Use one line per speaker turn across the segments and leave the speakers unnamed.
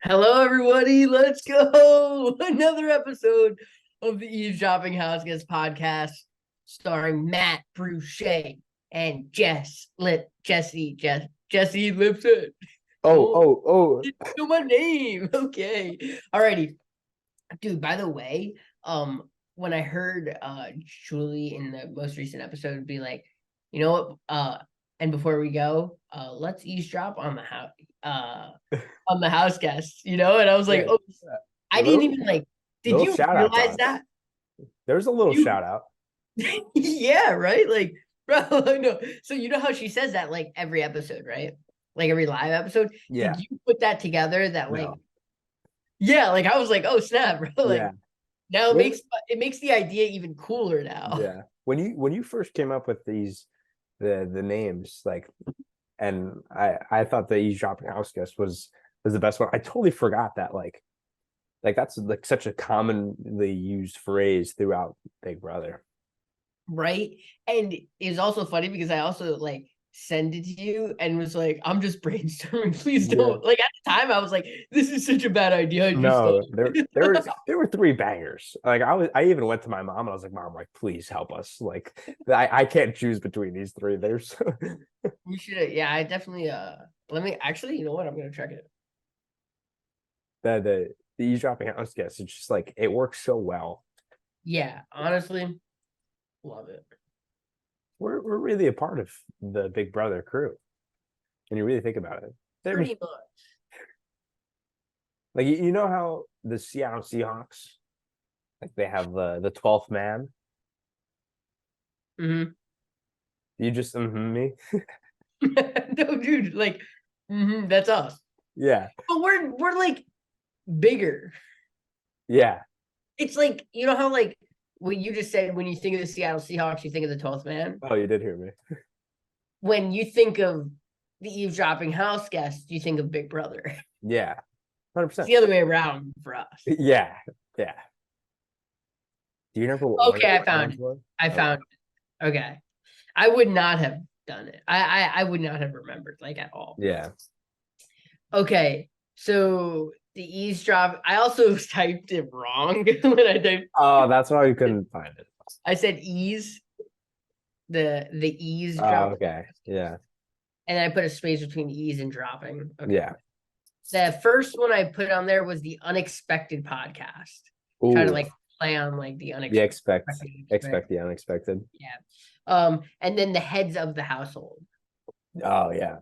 Hello, everybody. Let's go. Another episode of the Eavesdropping Houseguests podcast starring Matt Bruchet and Jesse Lipson.
Oh.
You know my name. Okay. Alrighty. Dude, by the way, when I heard Julie in the most recent episode be like, you know what, and before we go, let's eavesdrop on the house guests, and I was like,
Yeah.
oh, I didn't
Little
even like, did
little
you
shout out to
realize
us.
that?
There's a little
You
shout out.
Yeah, right? Like, bro, I know. So you know how she says that like every episode, right? Like every live episode.
Yeah.
Did you put that together that like,
No.
yeah, like I was like, oh snap, bro. Like
Yeah.
now
When
it makes the idea even cooler now.
yeah. When you first came up with the names, like, and I thought the eavesdropping house guest was the best one. I totally forgot that like that's like such a commonly used phrase throughout Big Brother.
Right. And it's also funny because I also like send it to you and was like, I'm just brainstorming. Please
Yeah.
don't. Like at the time, I was like, this is such a bad idea. I just don't.
No, there were three bangers. Like I even went to my mom and I was like, Mom, like, please help us. Like I can't choose between these three. There's
We should, yeah, I definitely let me actually, you know what? I'm gonna check it.
the eavesdropping house guest. It's just like it works so well.
Yeah, honestly, love it.
We're really a part of the Big Brother crew when you really think about it. They're
Pretty much.
like you know how the Seattle Seahawks, like, they have the 12th man.
Mm-hmm.
You just me.
No, dude, like, that's us.
Yeah.
But we're like bigger.
Yeah.
It's like, you know how like what you just said when you think of the Seattle Seahawks, you think of the 12th man.
Oh, you did hear me.
When you think of the eavesdropping house guest, you think of Big Brother.
Yeah.
It's
100%.
the other way around for us.
Yeah. Yeah. Do you remember what one of
Okay,
the
I found
rounds
it.
was?
I
Okay.
found it. Okay. I would not have done it. I would not have remembered like at all.
Yeah.
Okay. So the eavesdrop, I also typed it wrong when I typed
Oh, that's why you couldn't find it.
I said ease, the
Oh,
eavesdrop,
okay. Yeah.
and I put a space between ease and dropping. Okay.
Yeah.
The first one I put on there was the unexpected podcast. Try to
Ooh.
like play on like the
Yeah,
unexpected.
expect the unexpected.
Yeah. And then the heads of the household.
Oh yeah.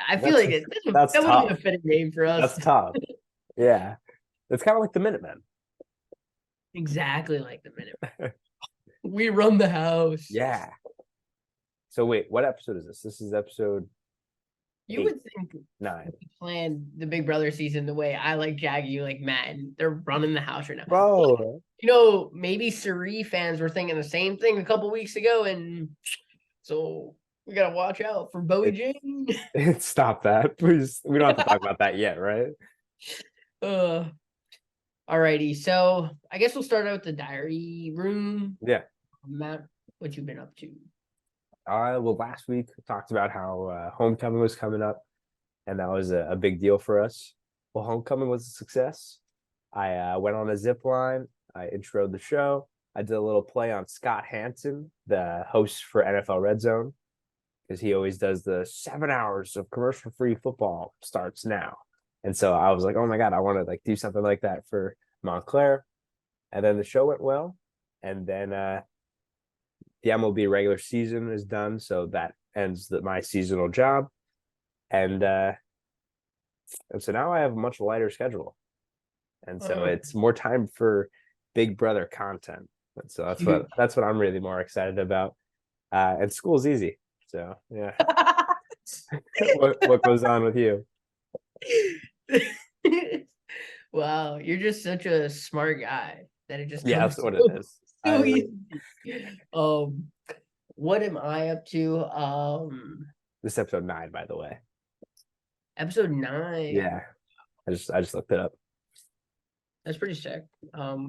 I feel
That's
like
that's
that would have been
tough.
a fitting name for us.
That's tough. Yeah. It's kind of like the Minutemen.
Exactly like the minute. We run the house.
Yeah. So wait, what episode is this? This is episode
You would think
9.
we planned the Big Brother season the way I like Jaggy, you like Matt, and they're running the house right now.
Bro.
Maybe Suri fans were thinking the same thing a couple weeks ago, and so we gotta watch out for Bowie Jane.
Stop that. Please. We don't have to talk about that yet, right?
Alrighty, so I guess we'll start out with the diary room.
Yeah.
Matt, what you been up to?
Well, last week we talked about how homecoming was coming up, and that was a big deal for us. Well, homecoming was a success. I went on a zip line. I introed the show. I did a little play on Scott Hansen, the host for NFL Red Zone, because he always does the 7 hours of commercial-free football starts now. And so I was like, oh my God, I want to like do something like that for Montclair. And then the show went well. And then the MLB regular season is done. So that ends my seasonal job. And so now I have a much lighter schedule. And so it's more time for Big Brother content. And so that's what I'm really more excited about. And school's easy. So yeah. What goes on with you?
Wow, you're just such a smart guy that it just
Yeah,
comes
that's what it is.
so easy. What am I up to?
This is episode 9, by the way.
Episode 9.
Yeah. I just looked it up.
That's pretty sick.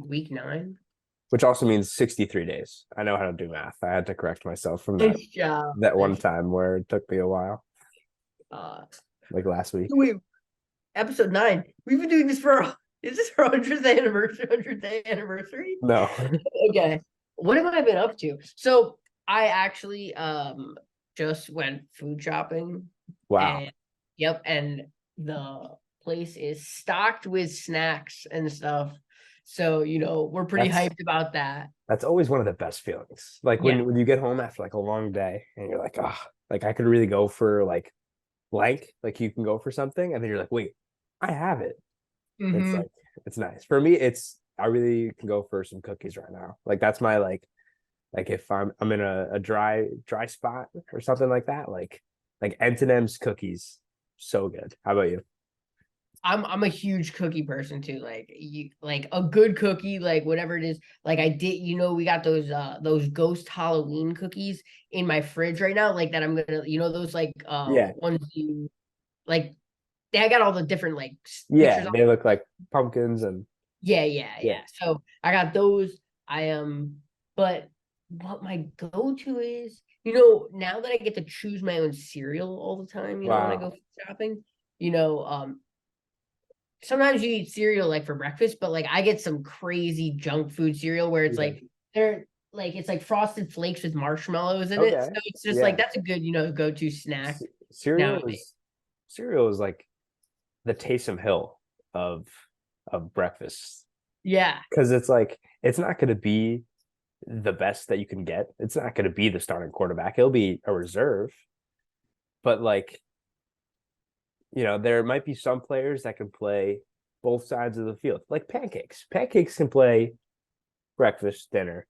Week 9.
Which also means 63 days. I know how to do math. I had to correct myself from
Nice job.
that one time where it took me a while.
Uh,
Like last week.
wait, episode 9. We've been doing this for is this our 100th day anniversary?
No.
Okay. What have I been up to? So I actually just went food shopping
Wow.
and yep, and the place is stocked with snacks and stuff. So, we're pretty
That's
hyped about that.
that's always one of the best feelings. Like
Yeah.
when you get home after like a long day and you're like, oh, like I could really go for like blank, like you can go for something, and then you're like, wait, I have it. It's
Mm-hmm.
like it's nice. For me, it's I really can go for some cookies right now. Like that's my like if I'm in a dry spot or something like that, like M&M's cookies, so good. How about you?
I'm a huge cookie person too. Like a good cookie, like whatever it is. Like I did, we got those ghost Halloween cookies in my fridge right now. Like that I'm gonna, those like
Yeah,
ones you like I got all the different like pictures
yeah,
on.
they look like pumpkins and
Yeah, yeah,
yeah.
yeah. So I got those. I but what my go-to is, now that I get to choose my own cereal all the time, when I go
Wow.
food shopping, you know, sometimes you eat cereal like for breakfast, but like I get some crazy junk food cereal where it's
Yeah.
like they're like it's like frosted flakes with marshmallows in it.
Okay.
So it's just like
Yeah.
that's a good, go-to snack
C- cereal
nowadays.
is cereal is like the Taysom Hill of breakfast
Yeah.
because it's like it's not going to be the best that you can get. It's not going to be the starting quarterback. It'll be a reserve, but like there might be some players that can play both sides of the field, like pancakes. Pancakes can play breakfast, dinner,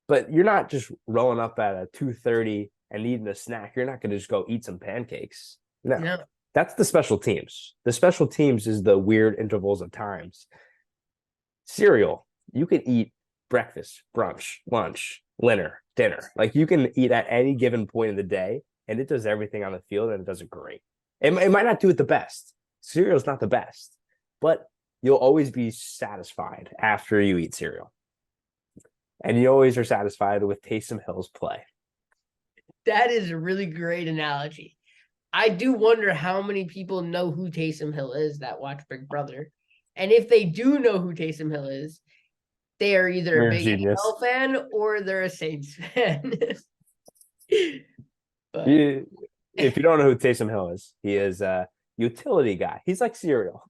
but you're not just rolling up at a 2:30 and eating a snack. You're not going to just go eat some pancakes. No,
No.
that's the special teams. The special teams is the weird intervals of times. Cereal, you can eat breakfast, brunch, lunch, dinner. Like you can eat at any given point of the day, and it does everything on the field, and it does it great. It might not do it the best. Cereal's not the best, but you'll always be satisfied after you eat cereal. And you always are satisfied with Taysom Hill's play.
That is a really great analogy. I do wonder how many people know who Taysom Hill is that watch Big Brother. And if they do know who Taysom Hill is, they are either a
You're a
big
genius.
NFL fan or they're a Saints fan. But
If you don't know who Taysom Hill is, he is a utility guy. He's like cereal.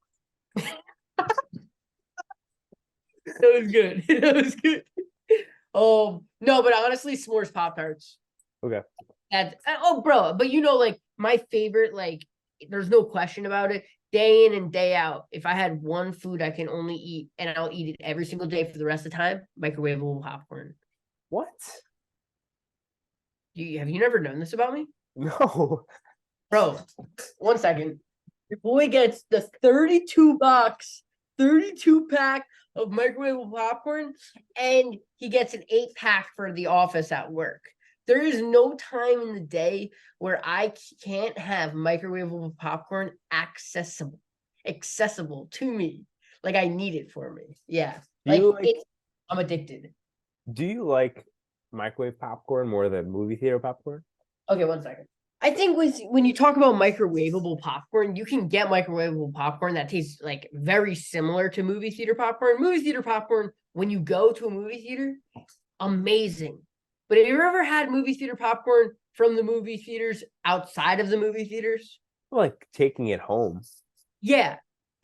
that was good. That was good. No, but honestly, s'mores Pop Tarts.
Okay.
That's bro, but like my favorite, like there's no question about it. Day in and day out, if I had one food I can only eat and I'll eat it every single day for the rest of the time, microwavable popcorn.
What?
Have you never known this about me?
No.
Bro, 1 second. Your boy gets the 32 box, 32 pack of microwavable popcorn, and he gets an 8 pack for the office at work. There is no time in the day where I can't have microwavable popcorn accessible to me. Like I need it for me. Yeah.
Do you
I'm addicted.
do you like microwave popcorn more than movie theater popcorn?
Okay, 1 second. I think when you talk about microwavable popcorn, you can get microwavable popcorn that tastes like very similar to movie theater popcorn. Movie theater popcorn, when you go to a movie theater, amazing. But have you ever had movie theater popcorn from the movie theaters outside of the movie theaters?
Like taking it home.
Yeah.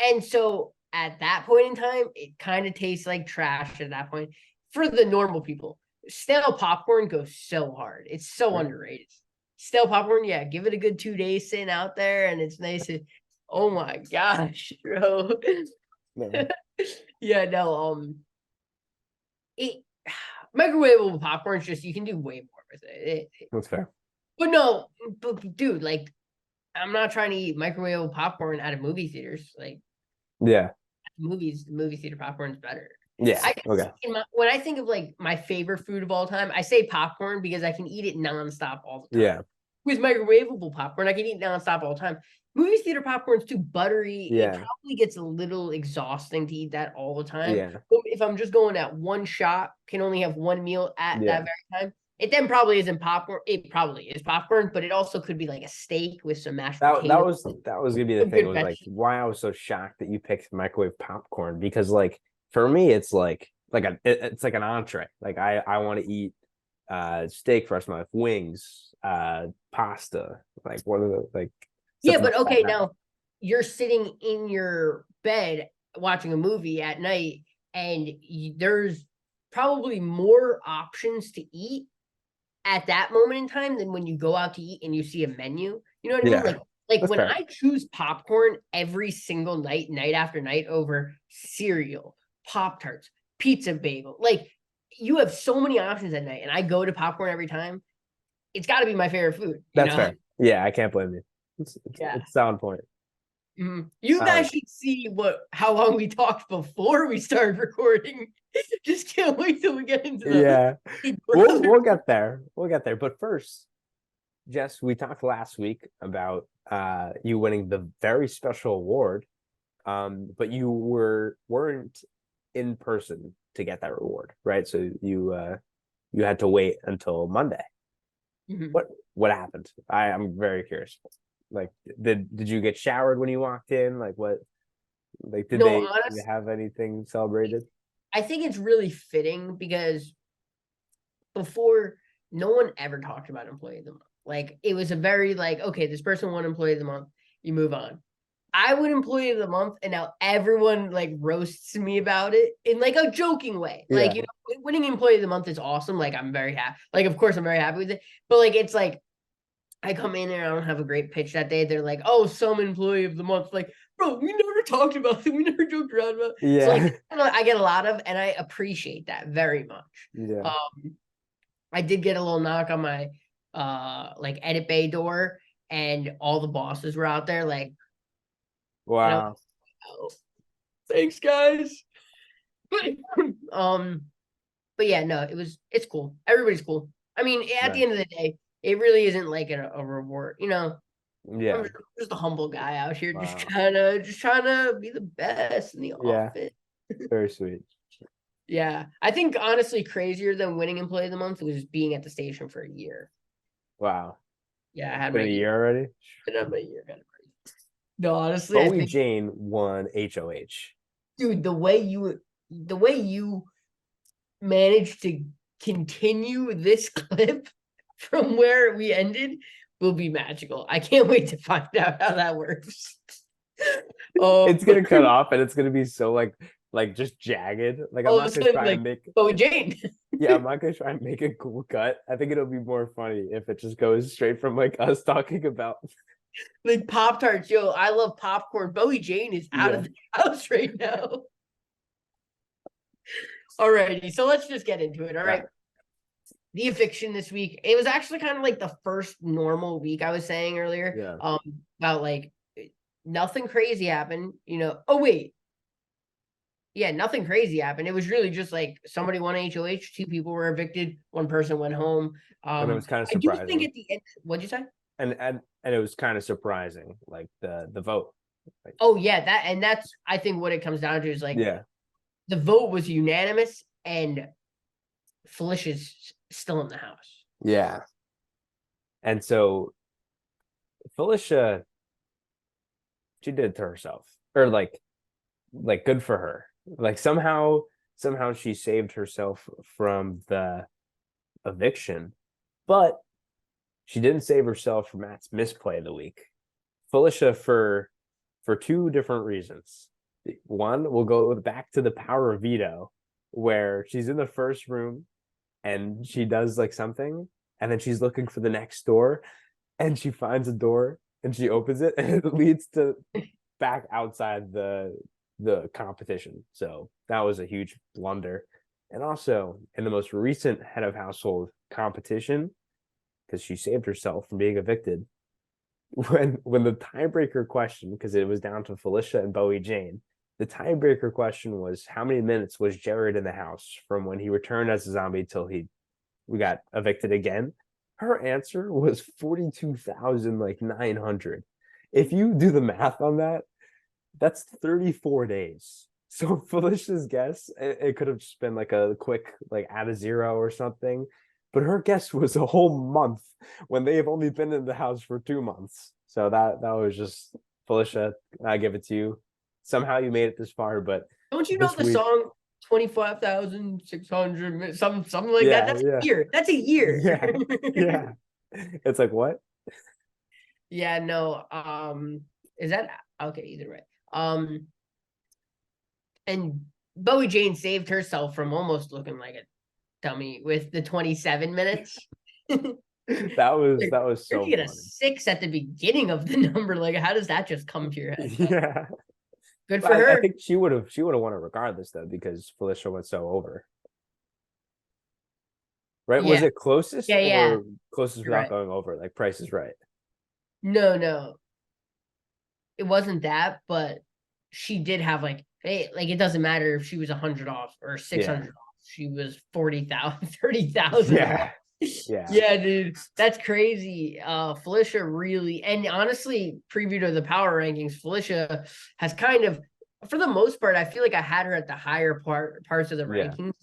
And so at that point in time, it kind of tastes like trash at that point for the normal people. Stale popcorn goes so hard. It's so underrated. Stale popcorn, yeah, give it a good 2 days sitting out there and it's nice. Oh my gosh, bro.
No.
Yeah, no, it microwavable popcorn is just you can do way more with it.
That's fair.
But no, but dude, like I'm not trying to eat microwavable popcorn out of movie theaters. Like
Yeah.
movies, the movie theater popcorn is better.
Yeah. Okay.
When I think of like my favorite food of all time, I say popcorn because I can eat it nonstop all the time.
Yeah.
With microwavable popcorn, I can eat nonstop all the time. Movie theater popcorn's too buttery. It
Yeah.
probably gets a little exhausting to eat that all the time.
Yeah.
But if I'm just going at one shot, can only have one meal at
Yeah.
that very time. It then probably isn't popcorn. It probably is popcorn, but it also could be like a steak with some mashed
That
potatoes,
that was gonna be the
some
thing.
good
Was like
vegetables.
why I was so shocked that you picked microwave popcorn because like for me it's it's like an entree. Like I want to eat steak for the rest of my life, wings, pasta, like one of the like
Yeah,
something
but
like
okay,
that.
now you're sitting in your bed watching a movie at night, and there's probably more options to eat at that moment in time than when you go out to eat and you see a menu. You know what I mean?
Yeah,
Like
that's
when
fair.
I choose popcorn every single night, night after night over cereal, Pop Tarts, pizza bagel, like you have so many options at night, and I go to popcorn every time. It's got to be my favorite food, you
That's
know?
fair. Yeah, I can't blame you.
Yeah.
It's a sound point.
You
I
guys
like.
should see how long we talked before we started recording. Just can't wait till we get into the
Yeah,
Big Brother.
we'll get there. We'll get there. But first, Jess, we talked last week about you winning the very special award. But you weren't in person to get that reward, right? So you had to wait until Monday.
Mhm.
What happened? I'm very curious. Like, did you get showered when you walked in? Like, what? Like,
No,
did they
honest,
have anything celebrated?
I think it's really fitting because before no one ever talked about employee of the month. Like it was a very like, okay, this person won employee of the month, you move on. I would employee of the month, and now everyone like roasts me about it in like a joking way. Like,
Yeah,
winning employee of the month is awesome. Like I'm very happy. Like, of course, I'm very happy with it. But like it's like I come in and I don't have a great pitch that day. They're like, oh, some employee of the month. Like, bro, we never talked about it. We never joked around about it. So like
yeah,
I get a lot of, and I appreciate that very much.
yeah.
Um, I did get a little knock on my like edit bay door, and all the bosses were out there, like, and I was
Wow.
like, oh, thanks guys. um, but yeah, no, it's cool. Everybody's cool. I mean, at the
Nice.
end of the day, it really isn't like a reward, I'm
Yeah.
just a humble guy out here,
Wow.
just trying to be the best in the
Yeah.
office.
Very sweet.
Yeah, I think honestly, crazier than winning employee of the month was being at the station for a year.
Wow.
Yeah, I
It's
had
been
my
a
year.
year already.
I had my year. No, honestly, I
Bowie
think,
Jane won HOH.
dude, the way you managed to continue this clip from where we ended will be magical. I can't wait to find out how that works.
It's
Um,
gonna cut off and it's gonna be so like just jagged. Like I'm
all of a
not gonna
sudden,
try and
like,
make
Bowie Jane,
yeah, I'm not gonna try and make a cool cut. I think it'll be more funny if it just goes straight from like us talking about
like Pop Tarts, yo, I love popcorn. Bowie Jane is out
yeah.
of the house right now. Alrighty, so let's just get into it. All
All
right.
right.
The eviction this week, it was actually kind of like the first normal week I was saying earlier.
Yeah.
About like nothing crazy happened, Oh wait, yeah, nothing crazy happened. It was really just like somebody won HOH, two people were evicted, one person went home.
And it was kind of
I do think
surprising.
at the end, what'd you say?
And it was kind of surprising, like the vote. Like
Oh yeah, that's I think what it comes down to is like
yeah.
the vote was unanimous, and Felicia's still in the house.
Yeah. And so Felicia, she did it to herself. Or like good for her. Like somehow she saved herself from the eviction, but she didn't save herself from Matt's misplay of the week. Felicia for two different reasons. One, we'll go back to the power of veto, where she's in the first room and she does like something, and then she's looking for the next door, and she finds a door and she opens it, and it leads to back outside the competition. So that was a huge blunder. And also in the most recent head of household competition, because she saved herself from being evicted, when the tiebreaker question, because it was down to Felicia and Bowie Jane, the tiebreaker question was how many minutes was Jared in the house from when he returned as a zombie till we got evicted again. Her answer was 42,000 like 900. If you do the math on that, that's 34 days. So Felicia's guess, it could have just been like a quick like add a zero or something, but her guess was a whole month when they have only been in the house for 2 months. So that was just Felicia. I give it to you. Somehow you made it this far, but
Don't you know
this
the
week,
song 25,600, something like that?
yeah,
That's a
yeah,
year. That's a year.
yeah, yeah. It's like what?
Yeah, no. Is that okay? Either way. And Bowie Jane saved herself from almost looking like a dummy with the 27 minutes.
That was
Where'd
so
you get a
funny.
6 at the beginning of the number? Like, how does that just come to your head? But
Yeah.
good
But
for
I
her.
think she would have won it regardless though, because Felicia went so over. Right? Was
Yeah,
it closest
yeah.
or closest
You're
without
right.
going over? Like Price is Right.
No, no, it wasn't that, but she did have like, hey, like it doesn't matter if she was 100 off or six
Yeah.
hundred off. She was 40,000, 30,000 off.
Yeah. Yeah.
Yeah, dude, that's crazy. Felicia really, and honestly, preview to the power rankings, Felicia has kind of, for the most part, I feel like I had her at the higher parts of the
Yeah.
rankings.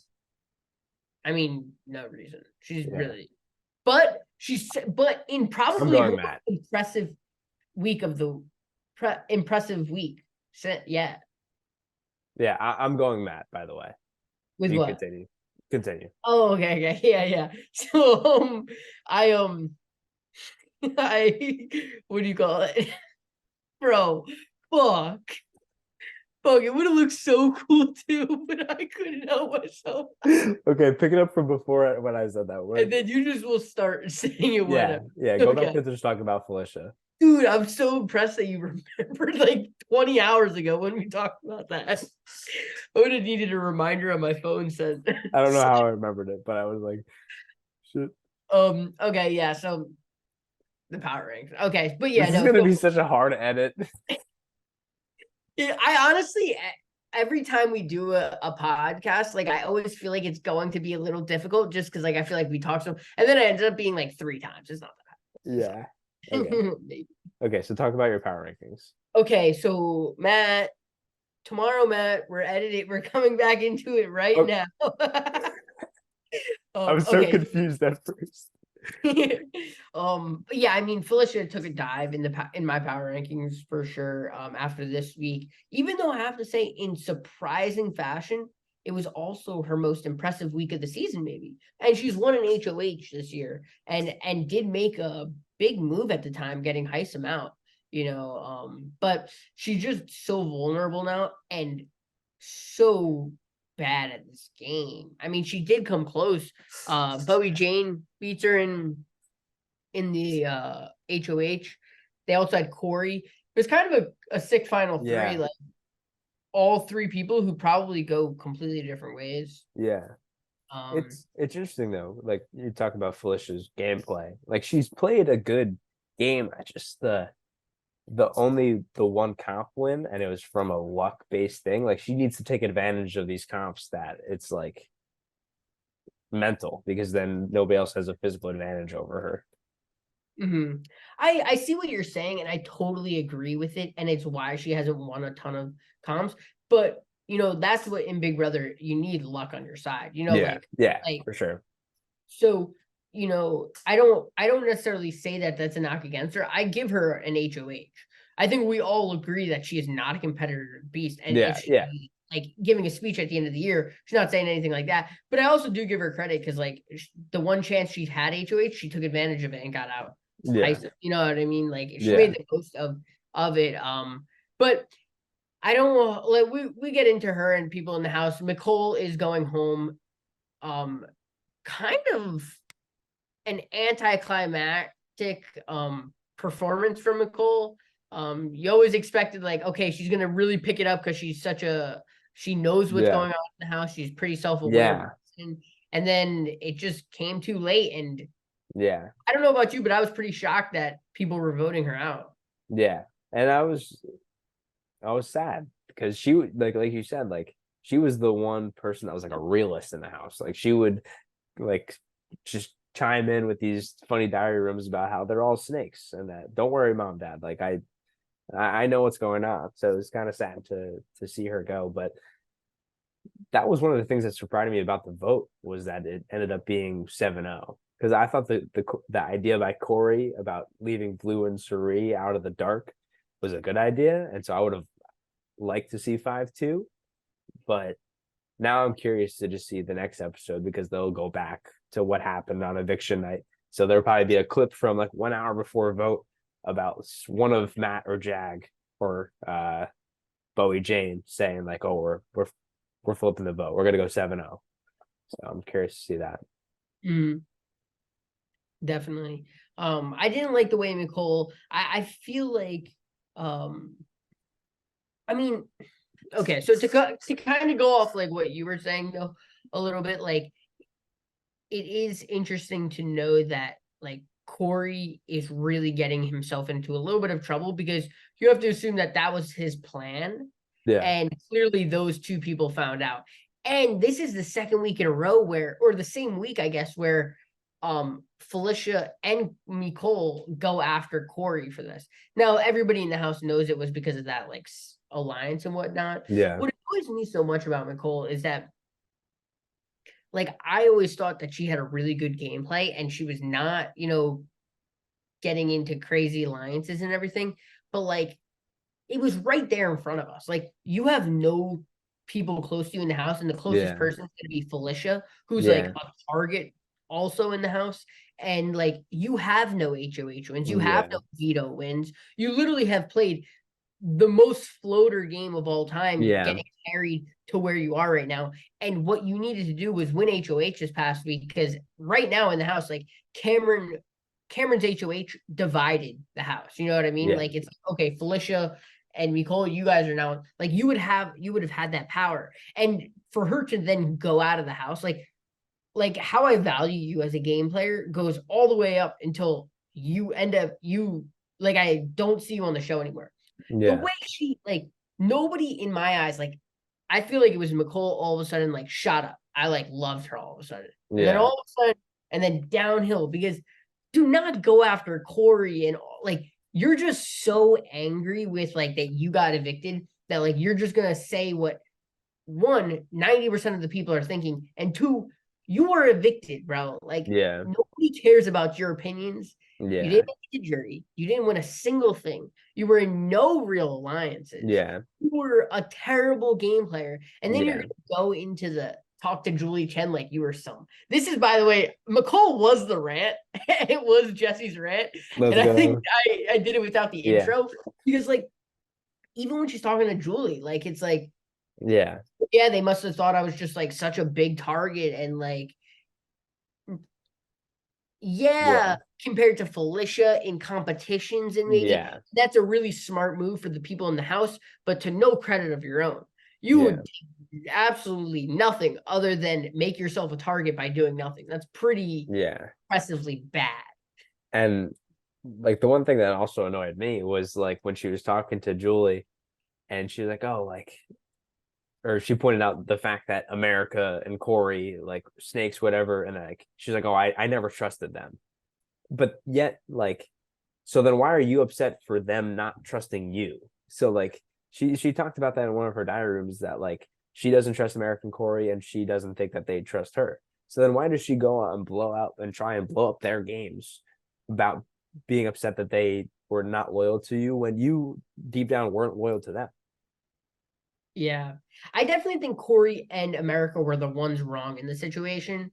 I mean, no reason. She's
Yeah.
really, but in
I'm
probably her
going
most
Matt.
impressive week of the impressive week. Yeah,
Yeah, I'm going Matt, by the way.
with
You
what?
continue. Continue.
Oh, okay, yeah. So, I I what do you call it, bro? Fuck. Fuck, it would have looked so cool too, but I couldn't help myself.
Okay, pick it up from before when I said that
And
word.
then you just will start saying it
Yeah,
whatever.
yeah. Go back
Okay.
to just talking about Felicia.
Dude, I'm so impressed that you remembered like 20 hours ago when we talked about that. I would have needed a reminder on my phone said.
I don't know how I remembered it, but I was like, shit.
Okay, yeah, so the power ranks. Okay, but yeah,
This is
no,
gonna
so
be such a hard edit.
yeah, I honestly, every time we do a podcast, like I always feel like it's going to be a little difficult just because like I feel like we talk so, and then it ended up being like 3 times. It's not
Yeah. Okay.
that.
Okay. So talk about your power rankings.
Okay, so Matt, tomorrow, Matt, we're coming back into it right
Oh,
now.
I was so
Okay.
confused at first.
But yeah, I mean, Felicia took a dive in my power rankings for sure. After this week, even though I have to say, in surprising fashion, it was also her most impressive week of the season, maybe. And she's won an HOH this year, and did make a big move at the time, getting Heisem out. But she's just so vulnerable now, and so bad at this game. I mean, she did come close. Bowie Jane beats her in the HOH. They also had Corey. It was kind of a sick final three,
Yeah.
like all 3 people who probably go completely different ways.
Yeah.
Um,
It's interesting though. Like you talk about Felicia's gameplay. Like she's played a good game. I just the one comp win, and it was from a luck based thing. Like she needs to take advantage of these comps that it's like mental, because then nobody else has a physical advantage over her.
mhm. I see what you're saying, and I totally agree with it, and it's why she hasn't won a ton of comps. But that's what in Big Brother you need luck on your side.
Yeah, yeah,
like
for sure.
so. I don't necessarily say that that's a knock against her. I give her an HOH. I think we all agree that she is not a competitor beast, and if
Yeah,
she
yeah,
like giving a speech at the end of the year, she's not saying anything like that. But I also do give her credit because like the one chance she's had HOH, she took advantage of it and got out.
yeah,
You know what I mean? Like she
yeah,
made the most of it. But I don't like we get into her and people in the house. Mecole is going home. Kind of an anticlimactic performance from Mecole. You always expected like, okay, she's gonna really pick it up because she knows what's
yeah,
going on in the house. She's pretty self-aware,
yeah,
and then it just came too late. And
yeah,
I don't know about you, but I was pretty shocked that people were voting her out.
yeah. And I was sad because she would like you said, like she was the one person that was like a realist in the house. Like she would like just chime in with these funny diary rooms about how they're all snakes, and that don't worry, mom, dad. Like I know what's going on. So it's kind of sad to see her go, but that was one of the things that surprised me about the vote was that it ended up being 7-0. Because I thought the idea by Corey about leaving Blue and Suri out of the dark was a good idea, and so I would have liked to see 5-2. But now I'm curious to just see the next episode because they'll go back to what happened on eviction night. So there'll probably be a clip from like 1 hour before a vote about one of Matt or Jag or Bowie Jane saying like, "Oh, we're flipping the vote. We're gonna go 7-0." So I'm curious to see that.
Mhm. Definitely. I didn't like the way Mecole. I feel like, um, I mean, okay, so to kind of go off like what you were saying though, a little bit, like it is interesting to know that like Corey is really getting himself into a little bit of trouble because you have to assume that that was his plan,
Yeah,
and clearly those two people found out. And this is the second week in a row where, or the same week, I guess, where Felicia and Mecole go after Corey for this. Now everybody in the house knows it was because of that like alliance and whatnot.
yeah,
What annoys me so much about Mecole is that like I always thought that she had a really good gameplay and she was not, getting into crazy alliances and everything. But like it was right there in front of us. Like you have no people close to you in the house, and the closest
yeah,
person is gonna be Felicia, who's like
yeah,
a target also in the house. And like you have no HOH wins, you have
yeah,
no veto wins. You literally have played the most floater game of all time,
yeah,
getting carried to where you are right now. And what you needed to do was win HOH this past week because right now in the house, like Cameron's HOH divided the house. You know what I mean?
yeah,
Like it's okay, Felicia and Mecole, you guys are now like you would have had that power. And for her to then go out of the house, like how I value you as a game player goes all the way up until you end up you like I don't see you on the show anymore. The
yeah,
way she like nobody in my eyes, like I feel like it was Mecole all of a sudden like shot up. I like loved her all of a sudden. And then
yeah,
all of a sudden, and then downhill because do not go after Corey and like you're just so angry with like that you got evicted that like you're just gonna say what one, 90% of the people are thinking, and two, you are evicted, bro. Like
yeah,
nobody cares about your opinions. You
yeah,
didn't make the jury. You didn't win a single thing. You were in no real alliances.
yeah,
You were a terrible game player. And then you're
yeah.
gonna go into the talk to Julie Chen like you were some. This is, by the way, Mecole was the rant. It was Jesse's rant.
Let's
And I think
go.
I did it without the
Yeah,
intro because like even when she's talking to Julie, like it's like
yeah,
yeah, they must have thought I was just like such a big target and like
yeah,
yeah, compared to Felicia in competitions and maybe
yeah,
that's a really smart move for the people in the house, but to no credit of your own. You
yeah,
would absolutely nothing other than make yourself a target by doing nothing. That's pretty
yeah.
impressively bad.
And like the one thing that also annoyed me was like when she was talking to Julie and she was like, "Oh, like," or she pointed out the fact that America and Corey like snakes, whatever, and like she's like, "Oh, I never trusted them," but yet like, so then why are you upset for them not trusting you? So like she talked about that in one of her diary rooms that like she doesn't trust American Corey and she doesn't think that they trust her. So then why does she go out and blow out and try and blow up their games about being upset that they were not loyal to you when you deep down weren't loyal to them?
Yeah. I definitely think Corey and America were the ones wrong in the situation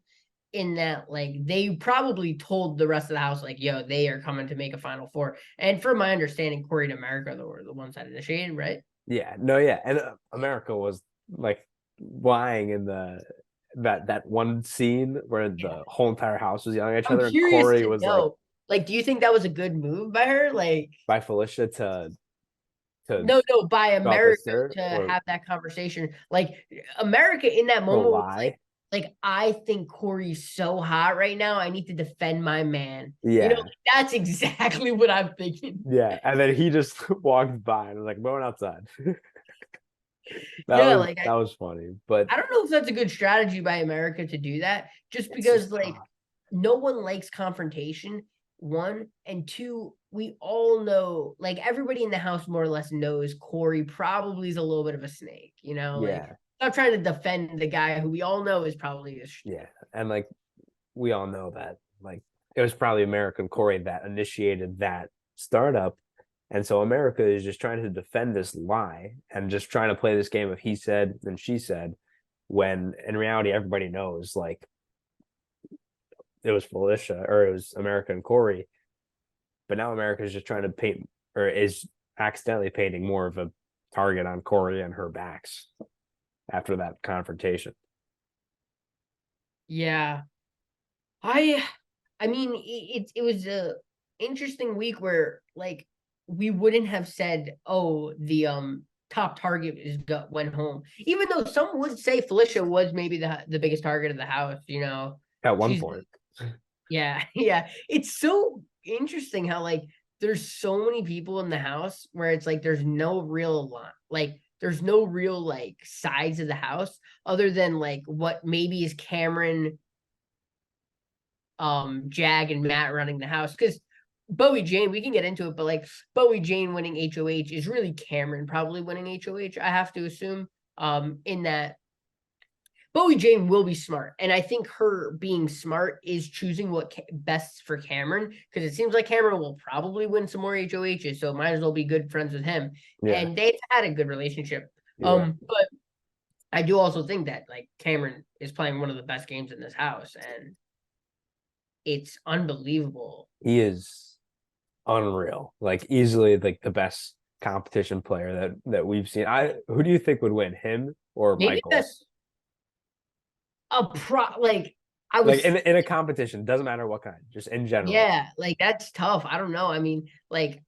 in that like they probably told the rest of the house like yo they are coming to make a final four, and from my understanding Corey and America were the ones that initiated, right?
Yeah, no, yeah, and America was like lying in the that one scene where
Yeah,
the whole entire house was yelling at each
I'm
other, and
curious
Corey
to
was like
know, like do you think that was a good move by her, like
by Felicia to
no by
go out the
America
skirt
to
or
have that conversation, like America in that
to
moment was
lie.
like I think Corey's so hot right now I need to defend my man,
Yeah,
that's exactly what I'm thinking.
yeah, and then he just walked by and was like, "I'm going outside." That
Yeah,
was
like
that was funny, but
I don't know if that's a good strategy by America to do that, just
it's
because
just
like no one likes confrontation. One and two, we all know, like everybody in the house more or less knows Corey probably is a little bit of a snake,
yeah,
Stop trying to defend the guy who we all know is probably a
Yeah, and like we all know that like it was probably American Corey that initiated that startup. And so America is just trying to defend this lie and just trying to play this game of he said and she said, when in reality everybody knows like it was Felicia or it was American Corey. But now America is just trying to paint or is accidentally painting more of a target on Corey and her backs after that confrontation.
Yeah. I I mean it was a interesting week where like we wouldn't have said, oh, the top target went home. Even though some would say Felicia was maybe the biggest target of the house, you know.
At one
She's
point.
yeah, yeah. It's so interesting how like there's so many people in the house where it's like there's no real line, like there's no real like sides of the house other than like what maybe is Cameron, Jag and Matt running the house. Because Bowie Jane, we can get into it, but like Bowie Jane winning HOH is really Cameron probably winning HOH, I have to assume. In that Bowie Jane will be smart. And I think her being smart is choosing what best for Cameron, because it seems like Cameron will probably win some more HOHs, so might as well be good friends with him.
Yeah.
And they've had a good relationship.
Yeah.
But I do also think that like Cameron is playing one of the best games in this house, and it's unbelievable.
He is unreal. Like easily like the best competition player that we've seen. I who do you think would win, him or
Maybe
Mecole?
that's a like I
Like
was
in a competition, doesn't matter what kind, just in general.
yeah, like that's tough. I don't know. I mean, like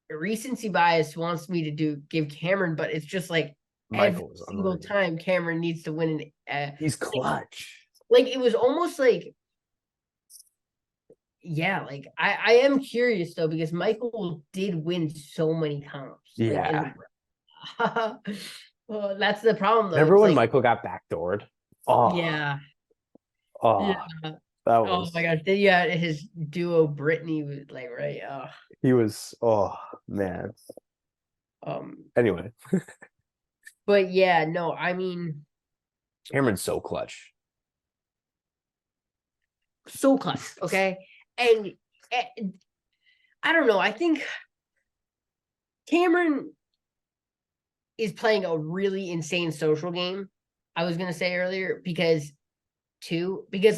recency bias wants me to give Cameron, but it's just like every
Mecole is
single
unreal.
time Cameron needs to win an
He's clutch.
like it was almost like yeah, like I am curious though because Michael did win so many comps. Like
Yeah.
well, that's the problem though.
Remember
It's
when
like
Michael got backdoored? Oh,
yeah, yeah.
oh, that
Oh my
was
gosh. Then you had his duo Brittany was like right.
he was oh man.
Um
Anyway,
but yeah, no, I mean
Cameron's so clutch.
so clutch, okay? And I don't know, I think Cameron is playing a really insane social game. I was gonna say earlier because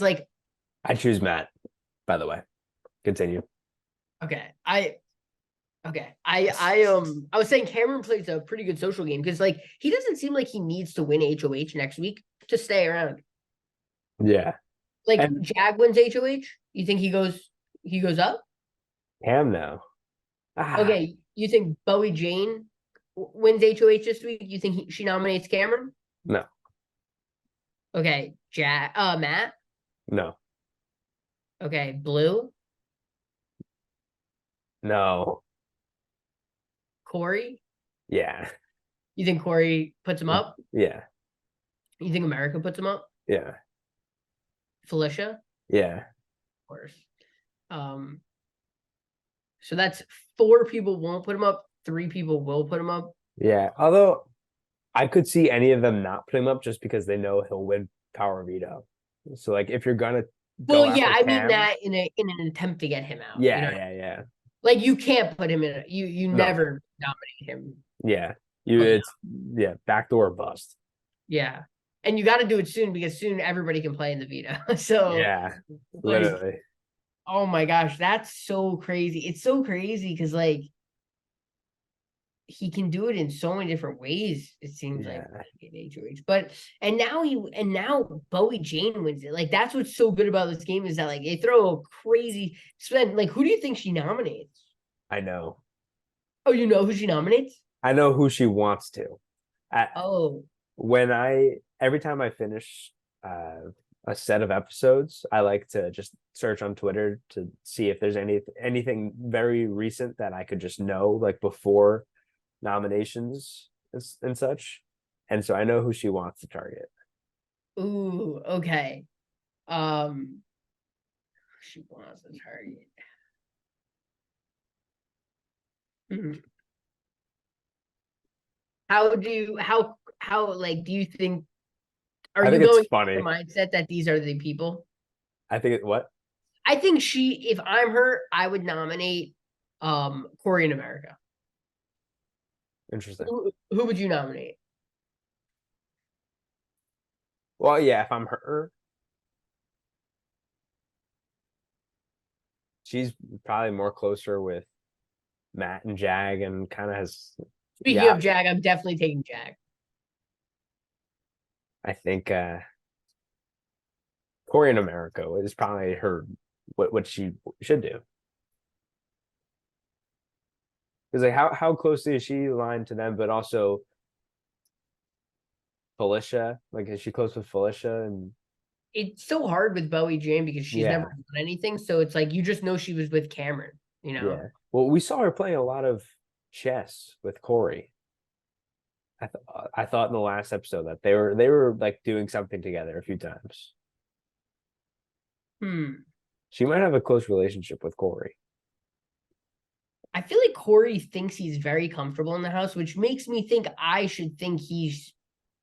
like
I choose Matt, by the way. Continue.
okay, I was saying Cameron plays a pretty good social game because like he doesn't seem like he needs to win HOH next week to stay around.
Yeah.
Like
And
Jag wins HOH, you think he goes up?
Cam now. Ah,
Okay, you think Bowie Jane wins HOH this week? You think she nominates Cameron?
no,
Okay, Matt.
no,
Okay, Blue,
no.
Corey.
Yeah.
You think Corey puts him up?
Yeah.
You think America puts him up?
Yeah.
Felicia, of
Yeah.
course. Um, so that's four people won't put him up. Three people will put him up.
Yeah. Although I could see any of them not put him up just because they know he'll win power veto. So like if you're gonna
Well,
go
yeah,
after
I mean
Cam,
that in an attempt to get him out. You
yeah,
know,
yeah, yeah.
like you can't put him in. You
No,
never nominate him.
yeah. You
Oh no,
it's yeah, backdoor bust.
yeah, and you got to do it soon because soon everybody can play in the veto. So
Yeah,
like,
literally.
oh my gosh, that's so crazy. It's so crazy because like he can do it in so many different ways. It seems like
Yeah.
in HOH, but and now Bowie Jane wins it. Like that's what's so good about this game is that like they throw a crazy spin. Like who do you think she nominates?
I know.
Oh, you know who she nominates?
I know who she wants to. I,
Oh,
when I every time I finish a set of episodes, I like to just search on Twitter to see if there's anything very recent that I could just know like before nominations and such. And so I know who she wants to target.
ooh, okay. Um, she wants to target. Mhm. How like do you think? Are
I
you
think it's
going with the
funny.
mindset that these are the people?
I think what?
I think if I'm her, I would nominate Corey in America.
Interesting.
Who would you nominate?
Well, yeah, if I'm her, she's probably more closer with Matt and Jag and kind of has,
Speaking
yeah,
of Jag, I'm definitely taking Jag.
I think Corey in America is probably her what she should do. Because like how closely is she aligned to them, but also Felicia? Like is she close with Felicia? And
It's so hard with Bowie Jane because she's never
yeah,
done anything. So it's like you just know she was with Cameron, you know?
yeah. Well, we saw her playing a lot of chess with Corey. I thought in the last episode that they were like doing something together a few times.
Hmm.
She might have a close relationship with Corey.
I feel like Corey thinks he's very comfortable in the house, which makes me think I should think he's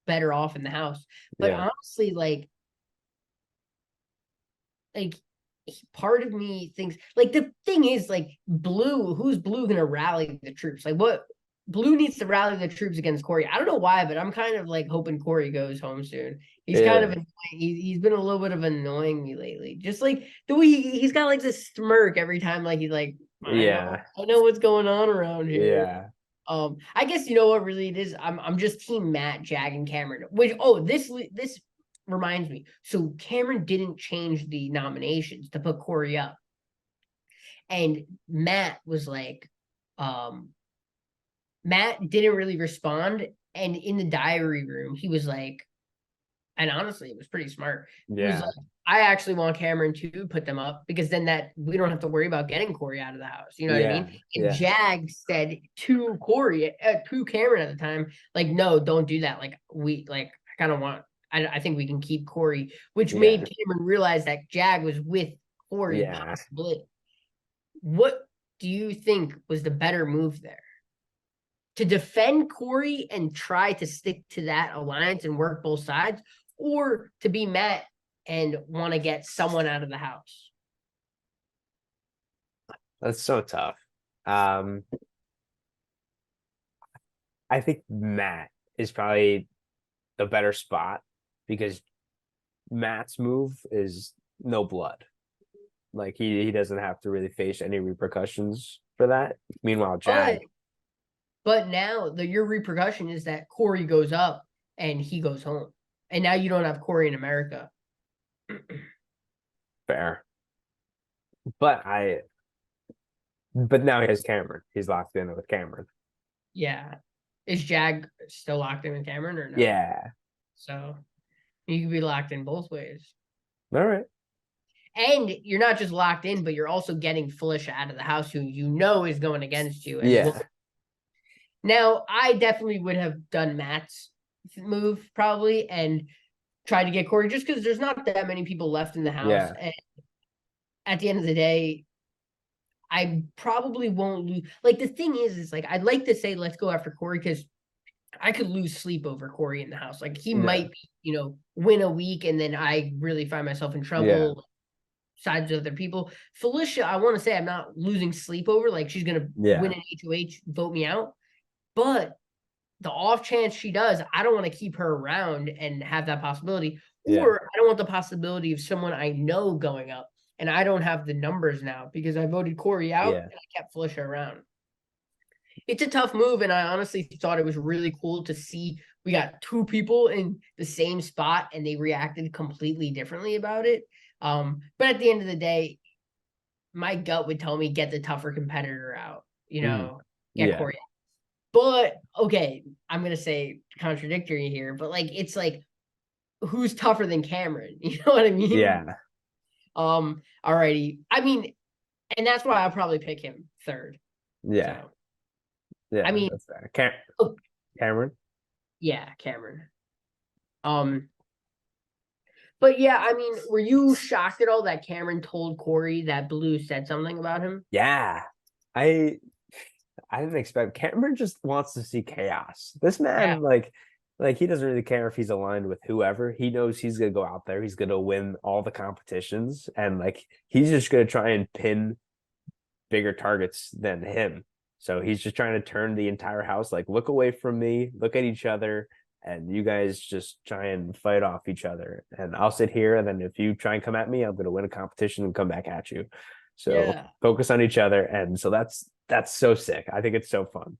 better off in the house. But
Yeah,
honestly, like part of me thinks like the thing is like who's Blue gonna rally the troops? Like what Blue needs to rally the troops against Corey. I don't know why, but I'm kind of like hoping Corey goes home soon. He's kind of
really.
annoying. He's been a little bit of annoying me lately. Just like the way he's got like this smirk every time, like he's like,
Yeah,
I know what's going on around here.
yeah,
I guess you know what really it is. I'm just team Matt, Jag, and Cameron. Which this reminds me. So Cameron didn't change the nominations to put Corey up, and Matt was like, um, Matt didn't really respond, and in the diary room, he was like, and honestly, it was pretty smart. He was
yeah,
like, I actually want Cameron to put them up because then that we don't have to worry about getting Corey out of the house. You know what I
yeah,
mean? And
yeah,
Jag said to Cameron at the time, like, no, don't do that. Like, I kind of want, I think we can keep Corey, which made
yeah,
Cameron realize that Jag was with Corey
yeah.
possibly. What do you think was the better move there? To defend Corey and try to stick to that alliance and work both sides, or to be Matt and want to get someone out of the house?
That's so tough. Um, I think Matt is probably the better spot because Matt's move is no blood. Like he doesn't have to really face any repercussions for that. Meanwhile,
But
Jag,
now your repercussion is that Corey goes up and he goes home, and now you don't have Corey in America.
fair. But but now he has Cameron. He's locked in with Cameron.
Yeah, is Jag still locked in with Cameron or no?
Yeah.
So you could be locked in both ways.
All right.
And you're not just locked in, but you're also getting Felicia out of the house, who you know is going against you and
Yeah.
will. Now, I definitely would have done Matt's move probably and tried to get Corey just because there's not that many people left in the house.
Yeah.
And at the end of the day, I probably won't lose. Like the thing is like I'd like to say let's go after Corey because I could lose sleep over Corey in the house. Like he
Yeah.
might, win a week and then I really find myself in
Yeah.
trouble. Sides of other people. Felicia, I want to say I'm not losing sleep over. Like she's gonna win
Yeah.
an HOH, vote me out. But the off chance she does, I don't want to keep her around and have that possibility.
Yeah.
Or I don't want the possibility of someone I know going up. And I don't have the numbers now because I voted Corey out
Yeah.
and I kept Felicia around. It's a tough move, and I honestly thought it was really cool to see we got two people in the same spot and they reacted completely differently about it. But at the end of the day, my gut would tell me get the tougher competitor out,
Mhm.
get
Yeah.
Corey out. But okay, I'm gonna say contradictory here, but like it's like who's tougher than Cameron? You know what I mean?
Yeah.
Alrighty. I mean, and that's why I'll probably pick him third.
Yeah.
So I
Yeah.
mean,
That's fair.
oh,
Cameron.
yeah, Cameron. Um, but yeah, I mean, were you shocked at all that Cameron told Corey that Blue said something about him?
Yeah. I I didn't expect Cameron just wants to see chaos. This
Yeah.
man, like, Like he doesn't really care if he's aligned with whoever. He knows he's gonna go out there. He's gonna win all the competitions, and like he's just gonna try and pin bigger targets than him. So he's just trying to turn the entire house like, look away from me, look at each other, and you guys just try and fight off each other. And I'll sit here, and then if you try and come at me, I'm gonna win a competition and come back at you. So
Yeah.
focus on each other. And so that's so sick. I think it's so fun.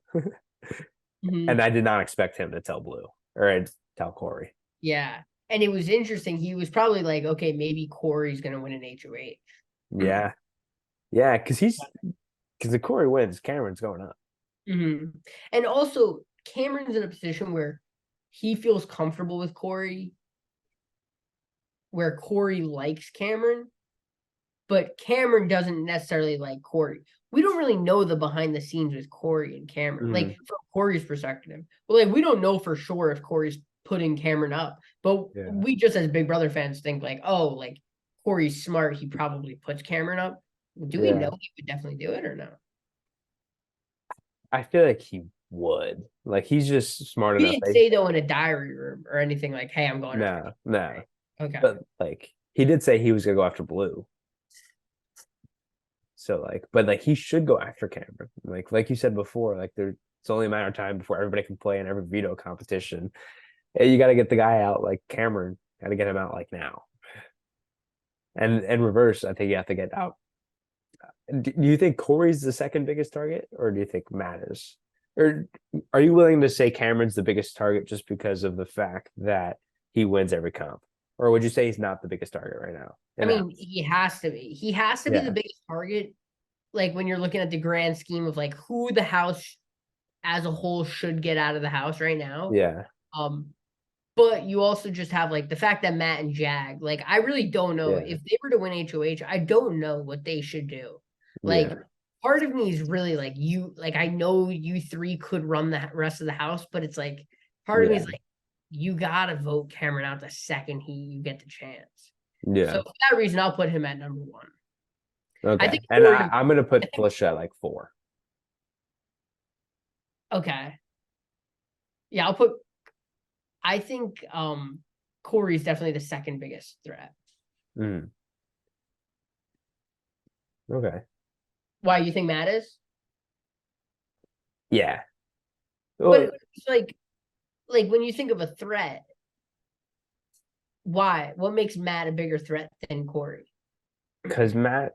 Mhm.
And I did not expect him to tell Blue or I'd tell Corey.
Yeah. And it was interesting. He was probably like, okay, maybe Corey's gonna win an HOH.
Yeah. Yeah, because if Corey wins, Cameron's going up.
Mhm. And also, Cameron's in a position where he feels comfortable with Corey, where Corey likes Cameron, but Cameron doesn't necessarily like Corey. We don't really know the behind the scenes with Corey and Cameron, like from Corey's perspective. Well, like we don't know for sure if Corey's putting Cameron up, but
Yeah.
we just as Big Brother fans think like, oh, like Corey's smart, he probably puts Cameron up. Do we know
Yeah.
he would definitely do it or no?
I feel like he would. Like he's just smart
He
enough.
didn't say though in a diary room or anything like, hey, I'm going after
No, no.
you. Okay.
But like he did say he was gonna go after Blue. So like, but like he should go after Cameron. Like you said before, like it's only a matter of time before everybody can play in every veto competition. And you got to get the guy out like Cameron. Got to get him out like now. And reverse, I think you have to get out. Do you think Corey's the second biggest target, or do you think Matt is? Or are you willing to say Cameron's the biggest target just because of the fact that he wins every comp? Or would you say he's not the biggest target right now?
I mean, he has to be. He has to be the
Yeah,
biggest target. Like when you're looking at the grand scheme of like who the house as a whole should get out of the house right now.
yeah,
Um, but you also just have like the fact that Matt and Jag, like I really don't know
yeah,
if they were to win HOH, I don't know what they should do. Like
yeah,
part of me is really like you, like I know you three could run the rest of the house, but it's like part of me
yeah,
is like you gotta vote Cameron out the second you get the chance. So
yeah.
for that reason, I'll put him at number one. I
Okay.
think
And
Corey.
I'm gonna
I
put
think
Felicia at like 4.
okay. Yeah, I'll put. I think Corey's definitely the second biggest threat.
Mm, okay.
Why you think Matt is?
Yeah.
But
Well,
it's like when you think of a threat, why? What makes Matt a bigger threat than Corey?
because Matt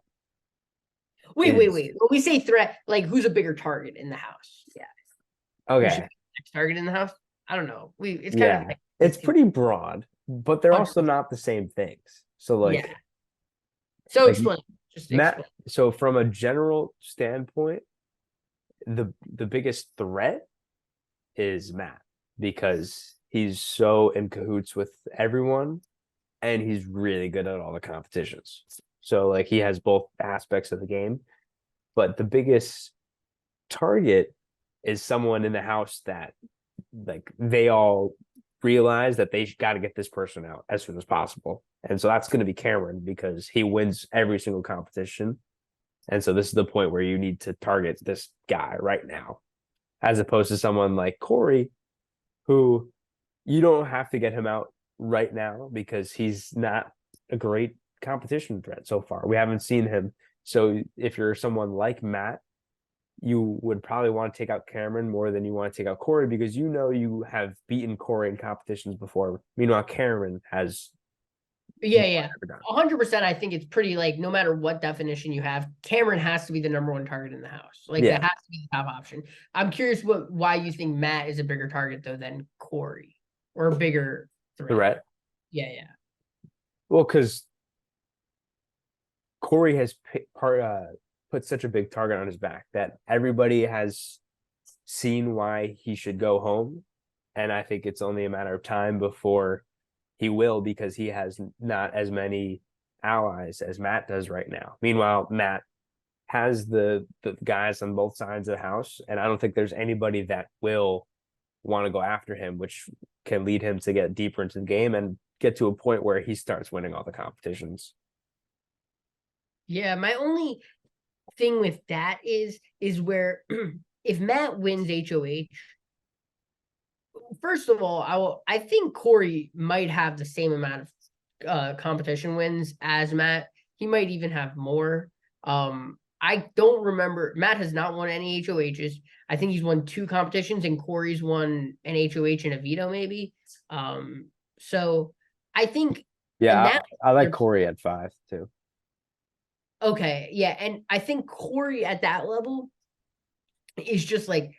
Wait.
is
When we say threat, like who's a bigger target in the house? Yeah. Who should
okay.
be the next target in the house? I don't know. It's kind of
Yeah.
like
It's pretty broad, but they're also
100%.
not the same things. So
Yeah.
like
So
like
explain. Just
Matt,
explain.
so from a general standpoint, the biggest threat is Matt because he's so in cahoots with everyone and he's really good at all the competitions. So like he has both aspects of the game, but the biggest target is someone in the house that like they all realize that they got to get this person out as soon as possible. And so that's going to be Cameron because he wins every single competition. And so this is the point where you need to target this guy right now, as opposed to someone like Corey, who you don't have to get him out right now because he's not a great competition threat so far. We haven't seen him. So if you're someone like Matt, you would probably want to take out Cameron more than you want to take out Corey because you know you have beaten Corey in competitions before. Meanwhile, Cameron has
Yeah.
never done.
100%. I think it's pretty like no matter what definition you have, Cameron has to be the number one target in the house. Like that
Yeah,
has to be the top option. I'm curious why you think Matt is a bigger target though than Corey or a bigger threat.
threat.
Yeah.
Well, because Corey has put such a big target on his back that everybody has seen why he should go home. And I think it's only a matter of time before he will because he has not as many allies as Matt does right now. Meanwhile, Matt has the guys on both sides of the house, and I don't think there's anybody that will want to go after him, which can lead him to get deeper into the game and get to a point where he starts winning all the competitions.
Yeah. My only thing with that is where if Matt wins HOH, first of all, I think Corey might have the same amount of competition wins as Matt. He might even have more. I don't remember. Matt has not won any HOHs. I think he's won 2 competitions, and Corey's won an HOH and a veto, maybe. So I think in
Yeah,
that
I like Corey at 5 too.
okay, yeah, and I think Corey at that level is just like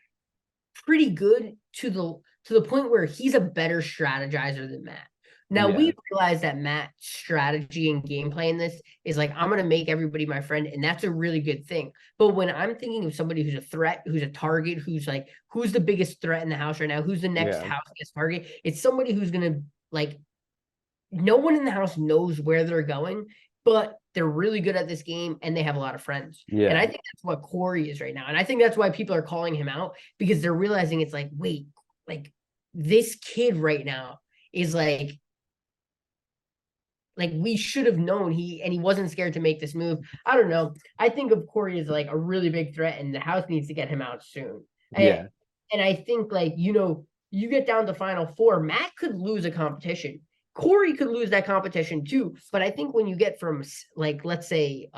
pretty good to the point where he's a better strategizer than Matt. Now
Yeah.
we realize that Matt's strategy and gameplay in this is like I'm gonna make everybody my friend, and that's a really good thing. But when I'm thinking of somebody who's a threat, who's a target, who's the biggest threat in the house right now, who's the next
Yeah.
house guest target, it's somebody who's gonna like no one in the house knows where they're going, but they're really good at this game and they have a lot of friends. And
Yeah.
I think that's what Corey is right now. And I think that's why people are calling him out because they're realizing it's like, wait, like this kid right now is like we should have known he wasn't scared to make this move. I don't know. I think of Corey as like a really big threat, and the house needs to get him out soon.
Yeah.
And I think like you get down to final 4, Matt could lose a competition. Corey could lose that competition too. But I think when you get from like let's say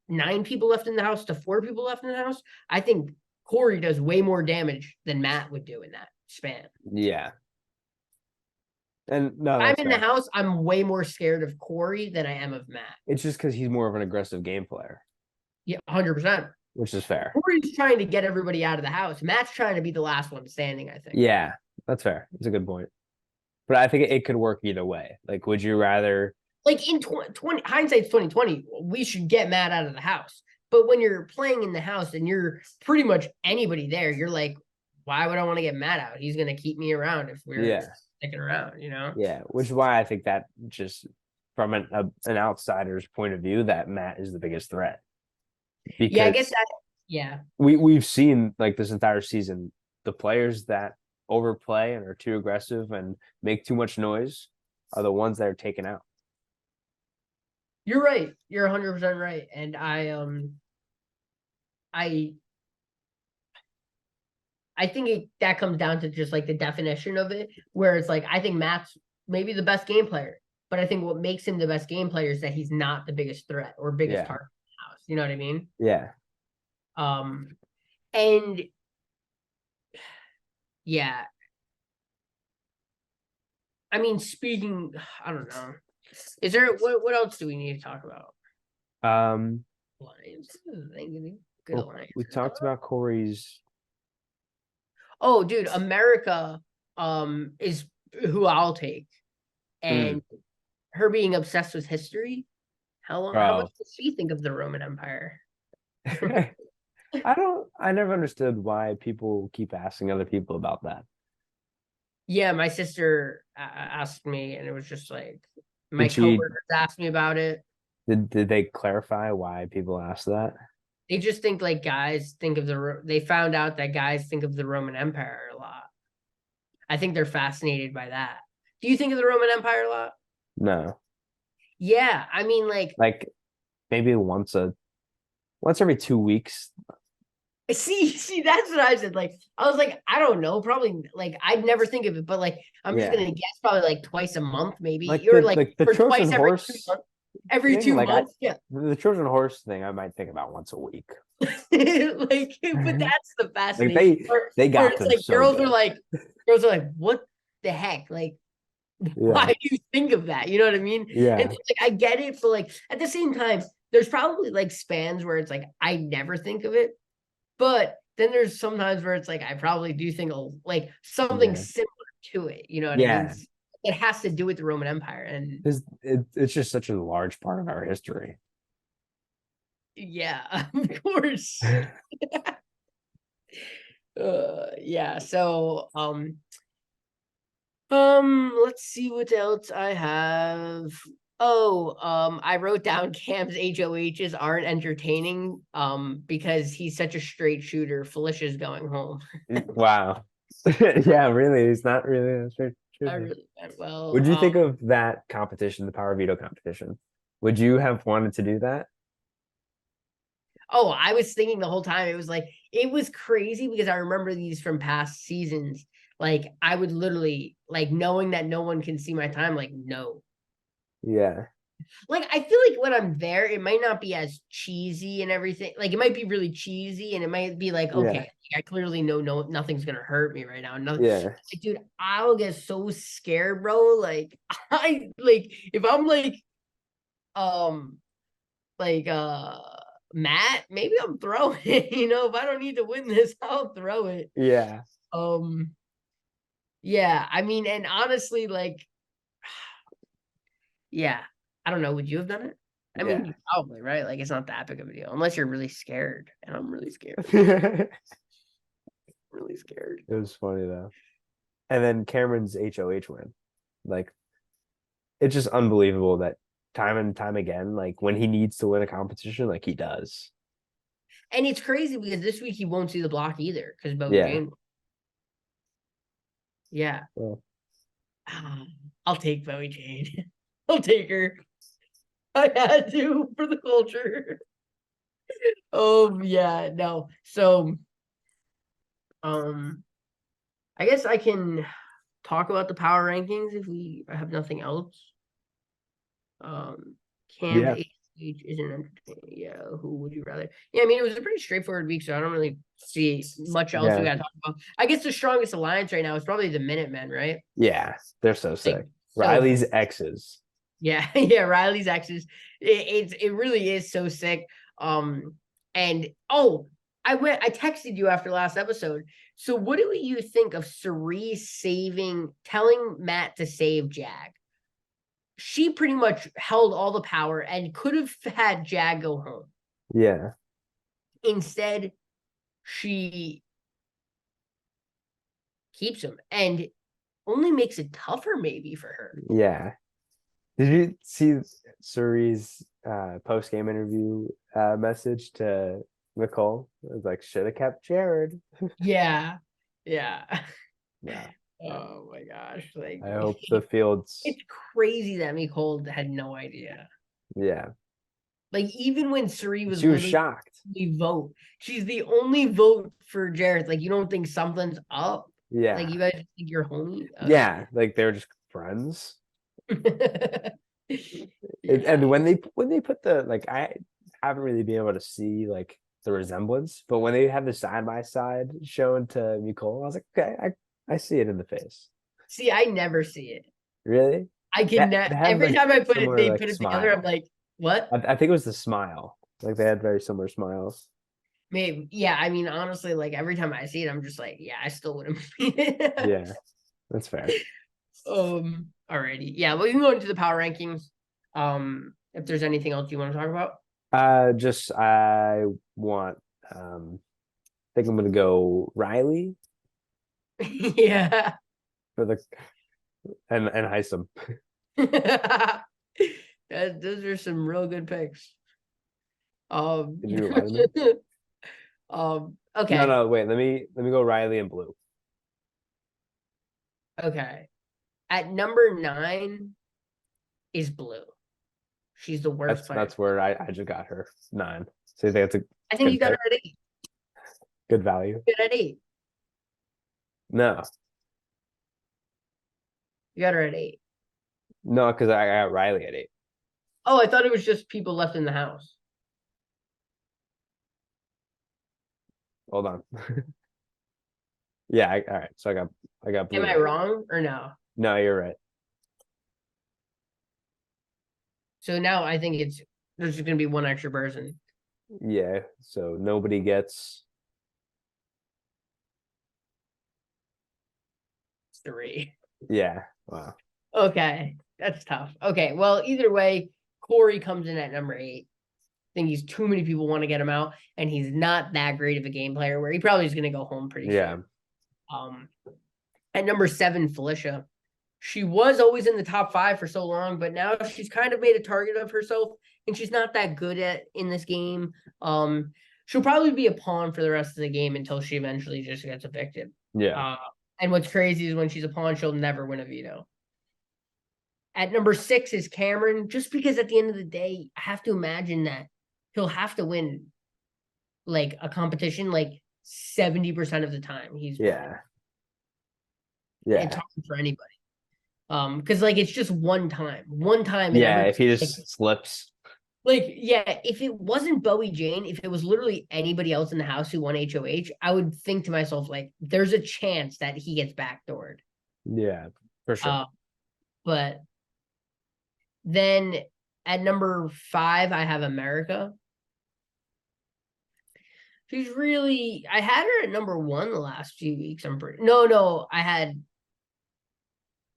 9 people left in the house to 4 people left in the house, I think Corey does way more damage than Matt would do in that span.
Yeah. And no,
I'm
that's
in the
fair.
house, I'm way more scared of Corey than I am of Matt.
It's just because he's more of an aggressive game player,
Yeah, 100%.
which is fair.
Corey's trying to get everybody out of the house. Matt's trying to be the last one standing, I think.
Yeah, that's fair. It's a good point. But I think it could work either way. Like, would you rather?
Like in 20 hindsight's 2020, we should get Matt out of the house. But when you're playing in the house and you're pretty much anybody there, you're like, why would I want to get Matt out? He's gonna keep me around if we're sticking around,
Yeah, which is why I think that just from an outsider's point of view, that Matt is the biggest threat. Because
Yeah, I guess that. Yeah,
we've seen like this entire season, the players that overplay and are too aggressive and make too much noise are the ones that are taken out.
you're right. You're 100% right. And I think that comes down to just like the definition of it, where it's like I think Matt's maybe the best game player, but I think what makes him the best game player is that he's not the biggest threat or biggest target in the house. You know what I mean?
Yeah.
And yeah, I mean, speaking, I don't know. Is there what else do we need to talk about? Alliance. Good
Well,
alliance.
we talked about Corey's.
Oh, dude, America is who I'll take. And her being obsessed with history. How much does she think of the Roman Empire?
I never understood why people keep asking other people about that.
Yeah, my sister asked me, and it was just like my coworkers asked me about it.
Did they clarify why people ask that?
They just think like guys think of they found out that guys think of the Roman Empire a lot. I think they're fascinated by that. Do you think of the Roman Empire a lot?
No.
Yeah, I mean like
maybe once every 2 weeks.
See, that's what I said. Like, I was like, I don't know, probably like I'd never think of it, but like I'm just gonna guess probably like twice a month, maybe, or
the Trojan horse
every 2 months. Yeah,
the Trojan horse thing I might think about once a week.
Like, but that's the fascinating
part. They got them.
Like
so
girls
good.
are like, what the heck? Like, why do you think of that? You know what I mean?
Yeah.
And like I get it, but like at the same time, there's probably like spans where it's like I never think of it. But then there's sometimes where it's like I probably do think of like something similar to it. You know what I mean? It has to do with the Roman Empire, and
it's just such a large part of our history.
Yeah, of course. Yeah. So let's see what else I have. I wrote down Cam's HOHs aren't entertaining because he's such a straight shooter. Felicia's going home.
Wow. Yeah, really. He's not really a straight shooter.
I really well.
Would you think of that competition, the power veto competition? Would you have wanted to do that?
Oh, I was thinking the whole time. It was crazy because I remember these from past seasons. like I would literally like knowing that no one can see my time, like no.
Yeah.
Like I feel like when I'm there, it might not be as cheesy and everything. Like it might be really cheesy, and it might be like,
Yeah.
okay, I clearly know nothing's gonna hurt me right now. Nothing,
Yeah.
like, dude, I'll get so scared, bro. Like I like if I'm um like Matt, maybe I'm throwing it. If I don't need to win this, I'll throw it.
Yeah.
Um, yeah, I mean, and honestly, like, yeah, I don't know. Would you have done it? I mean,
Yeah.
you probably, right? Like, it's not that big of a deal, unless you're really scared, and I'm really scared,
It
really scared.
was funny though. And then Cameron's HOH win. Like it's just unbelievable that time and time again, like when he needs to win a competition, like he does.
And it's crazy because this week he won't see the block either because Bowie
Yeah.
Jane. Yeah,
Well,
I'll take Bowie Jane. I'll take her. I had to for the culture. Oh yeah, no. So, um, I guess I can talk about the power rankings if we have nothing else. Um, Cam's
yeah.
HH isn't entertaining. Yeah, who would you rather? Yeah, I mean, it was a pretty straightforward week, so I don't really see much else we
Yeah.
got to talk about. I guess the strongest alliance right now is probably the Minutemen, right?
Yeah. They're so
Like,
sick.
so
Riley's exes.
yeah, yeah. Riley's X's. It really is so sick. And oh, I texted you after last episode. So what do you think of Cerise telling Matt to save Jag? She pretty much held all the power and could have had Jag go home.
Yeah.
Instead, she keeps him and only makes it tougher, maybe for her.
Yeah. Did you see Suri's post game interview message to Mecole? It was like, should have kept Jared.
Yeah, yeah.
Yeah.
Oh my gosh! Like
I hope the fields.
it's crazy that Mecole had no idea.
Yeah.
Like even when Suri was
She was
literally
shocked.
the vote, she's the only vote for Jared. Like you don't think something's up? Like
Yeah.
you guys think you're homie?
Yeah. Like they were just friends.
Okay.
And
Yeah.
when they put the like I haven't really been able to see like the resemblance, but when they have the side by side shown to Mecole, I was like, okay, I see it in the face.
See, I never see it.
Really?
I can
They had
every
like
time I put it,
similar
they
like
put it together. I'm
smile.
like, what?
I think it was the smile. Like they had very similar smiles.
Maybe. Yeah. I mean, honestly, like every time I see it, I'm just like, yeah, I still wouldn't beat it.
Yeah, that's fair.
Alrighty. Yeah, well, you can go into the power rankings. If there's anything else you want to talk about.
Just I want I think I'm gonna go Riley
Yeah.
for the and Heisem.
Those are some real good picks.
Did you remind me?
Okay.
No, wait, let me go Riley and Blue.
Okay. At number 9 is Blue. She's the worst player.
That's where I just got her 9. So you think it's a
I think you got
pick?
her at 8.
Good value?
You got her at 8.
No.
You got her at 8.
No, because I got Riley at 8.
Oh, I thought it was just people left in the house.
Hold on. Yeah, all right. So I got Blue.
Am I wrong or no?
No, you're right.
So now I think there's just gonna be one extra person.
Yeah. So nobody gets
3.
yeah. Wow.
Okay, that's tough. Okay, well, either way, Corey comes in at number 8. I think he's too many people want to get him out, and he's not that great of a game player where he probably is going to go home pretty soon. At number 7, Felicia. She was always in the top 5 for so long, but now she's kind of made a target of herself, and she's not that good in this game. She'll probably be a pawn for the rest of the game until she eventually just gets evicted.
Yeah.
And what's crazy is when she's a pawn, she'll never win a veto. At number 6 is Cameron, just because at the end of the day, I have to imagine that he'll have to win like a competition like 70% of the time.
Yeah.
It's
Yeah.
hard for anybody. Because like it's just one time, and
Yeah.
everybody
If he
like,
just slips.
yeah, if it wasn't Bowie Jane, if it was literally anybody else in the house who won HOH, I would think to myself, like, there's a chance that he gets backdoored.
Yeah, for sure.
But then at number 5, I have America. She's really, I had her at number 1 the last few weeks. No, I had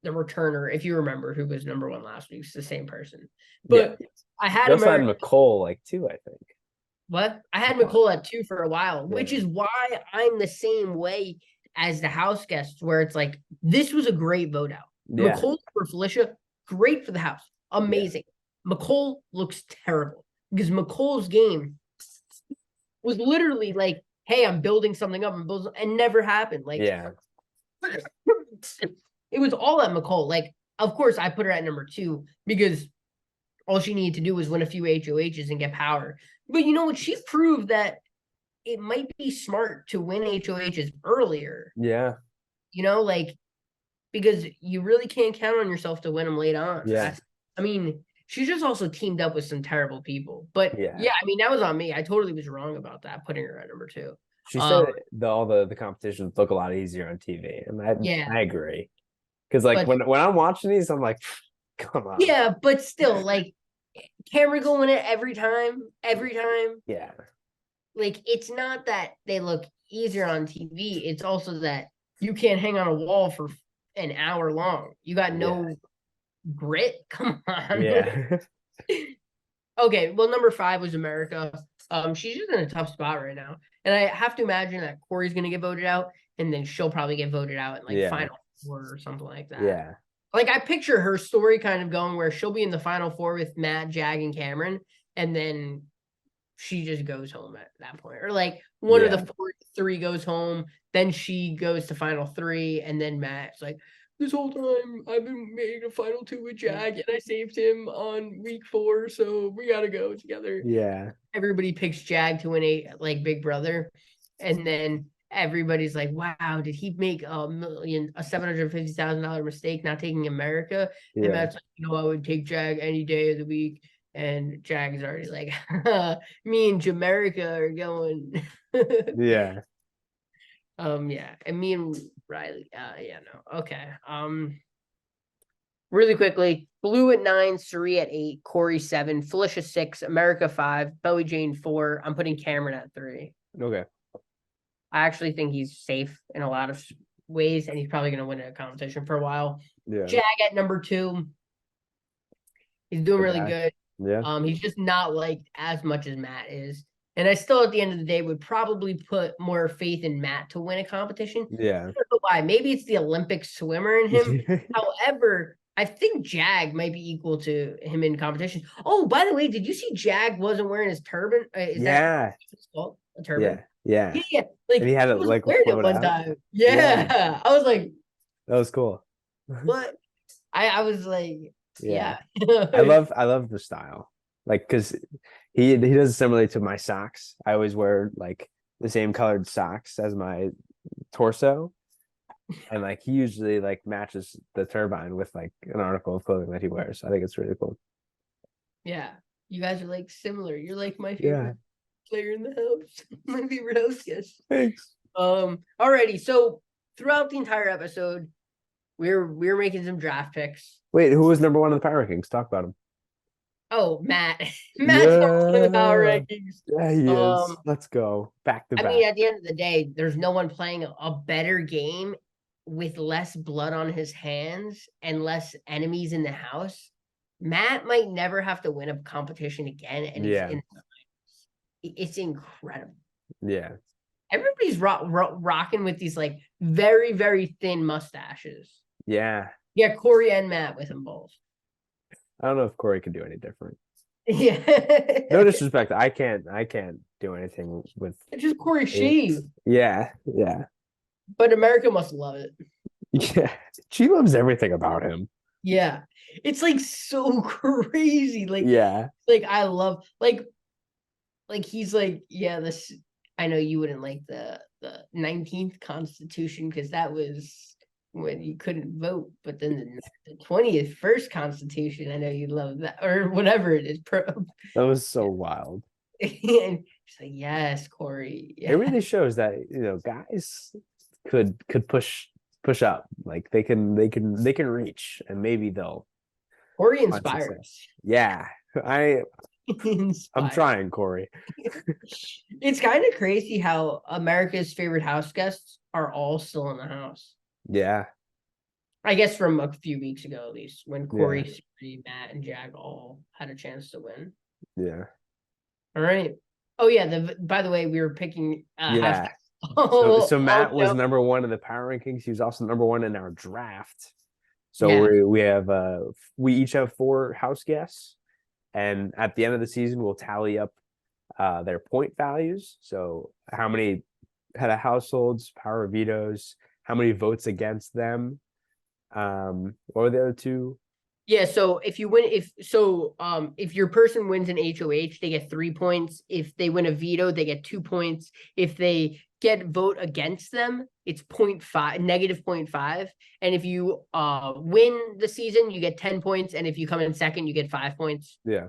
the returner, if you remember, who was number 1 last week. It's the same person.
Yeah.
But I had
You also had
America.
Mecole like too, I think.
What? I had
thought-
Mecole at 2 for a while, which
Yeah.
is why I'm the same way as the house guests, where it's like, this was a great vote out.
Yeah.
Mecole for Felicia, great for the house. Amazing. Mecole looks terrible because Mecole's game was literally like, hey, I'm building something up and never happened. Like,
Yeah.
it was all at Mecole. Like, of course, I put her at number 2 because all she needed to do was win a few HOHs and get power. But you know what? She proved that it might be smart to win HOHs earlier.
Yeah.
You know, like, because you really can't count on yourself to win them late on.
Yeah.
I mean, she just also teamed up with some terrible people. But
Yeah.
I mean, that was on me. I totally was wrong about that, putting her at number 2.
She said all the competitions look a lot easier on TV, and I agree. Because like
but,
when I'm watching these, I'm like, come on.
yeah, but still, like, camera going it every time.
Yeah.
Like, it's not that they look easier on TV. It's also that you can't hang on a wall for an hour long. You got no grit. Come on.
Yeah.
Okay, well, number 5 was America. She's just in a tough spot right now, and I have to imagine that Corey's gonna get voted out, and then she'll probably get voted out in like Final 4 or something like that.
Yeah.
Like, I picture her story kind of going where she'll be in the Final 4 with Matt, Jag, and Cameron, and then she just goes home at that point, or like one of the 3 goes home, then she goes to Final 3, and then Matt's like, this whole time I've been making a Final 2 with Jag, and I saved him on week 4, so we gotta go together.
Yeah.
Everybody picks Jag to win like Big Brother, and then everybody's like, wow, did he make a $750,000 mistake not taking America? And Matt's like, I would take Jag any day of the week. And Jag's already like, me and Jamaica are going.
Yeah.
Yeah, and me and Riley. No. Okay. Really quickly, Blue at 9, Suri at 8, Corey 7, Felicia 6, America 5, Bowie Jane 4. I'm putting Cameron at 3.
Okay.
I actually think he's safe in a lot of ways, and he's probably going to win a competition for a while.
Yeah.
Jag at number 2. He's doing really good.
Yeah.
He's just not liked as much as Matt is. And I still, at the end of the day, would probably put more faith in Matt to win a competition.
Yeah.
I don't know why. Maybe it's the Olympic swimmer in him. However, I think Jag might be equal to him in competition. Oh, by the way, did you see Jag wasn't wearing his turban? Is that called a turban?
Yeah.
Like,
and he had it like
wearing it one time. Yeah. I was like,
that was cool.
what? I was like, yeah.
I love the style. Like, because he does it similarly to my socks. I always wear like the same colored socks as my torso. And like he usually like matches the turbine with like an article of clothing that he wears. I think it's really cool.
Yeah. You guys are like similar. You're like my favorite player in the house. My favorite house guest.
Thanks.
Alrighty. So throughout the entire episode, we're making some draft picks.
Wait, who was number 1 in the power rankings? Talk about him.
Oh, Matt. Matt's number 1 in the power rankings.
Yeah, he is. Let's go. Back to back.
I mean, at the end of the day, there's no one playing a better game with less blood on his hands and less enemies in the house. Matt might never have to win a competition again, and it's incredible.
Yeah.
Everybody's rocking with these like very, very thin mustaches.
Yeah.
Yeah, Corey and Matt with them both.
I don't know if Corey could do any different.
Yeah.
No disrespect. I can't do anything with
it's just Corey shave.
Yeah.
But America must love it.
Yeah. She loves everything about him.
Yeah. It's like so crazy. Like, like I love like he's like, yeah, this I know you wouldn't like the 19th Constitution because that was when you couldn't vote, but then the 20th first Constitution, I know you love that, or whatever it is.
That was so wild.
And she's like, yes, Corey.
It really shows that guys could push up. Like they can reach, and maybe they'll
Corey
find
inspired.
success. Yeah, I'm trying, Corey.
It's kind of crazy how America's favorite house guests are all still in the house.
Yeah,
I guess from a few weeks ago, at least, when Corey,
yeah,
Siri, Matt, and Jag all had a chance to win.
yeah,
All right. Oh yeah. By the way, we were picking
yeah. So Matt was number one in the power rankings. He was also number one in our draft. So
Yeah.
we each have 4 house guests, and at the end of the season, we'll tally up their point values. So how many head of households, power vetoes, how many votes against them. What were the other 2?
Yeah, so if you win, if your person wins an HOH, they get 3 points. If they win a veto, they get 2 points. If they get vote against them, it's -0.5, -0.5. And if you win the season, you get 10 points. And if you come in second, you get 5 points.
Yeah.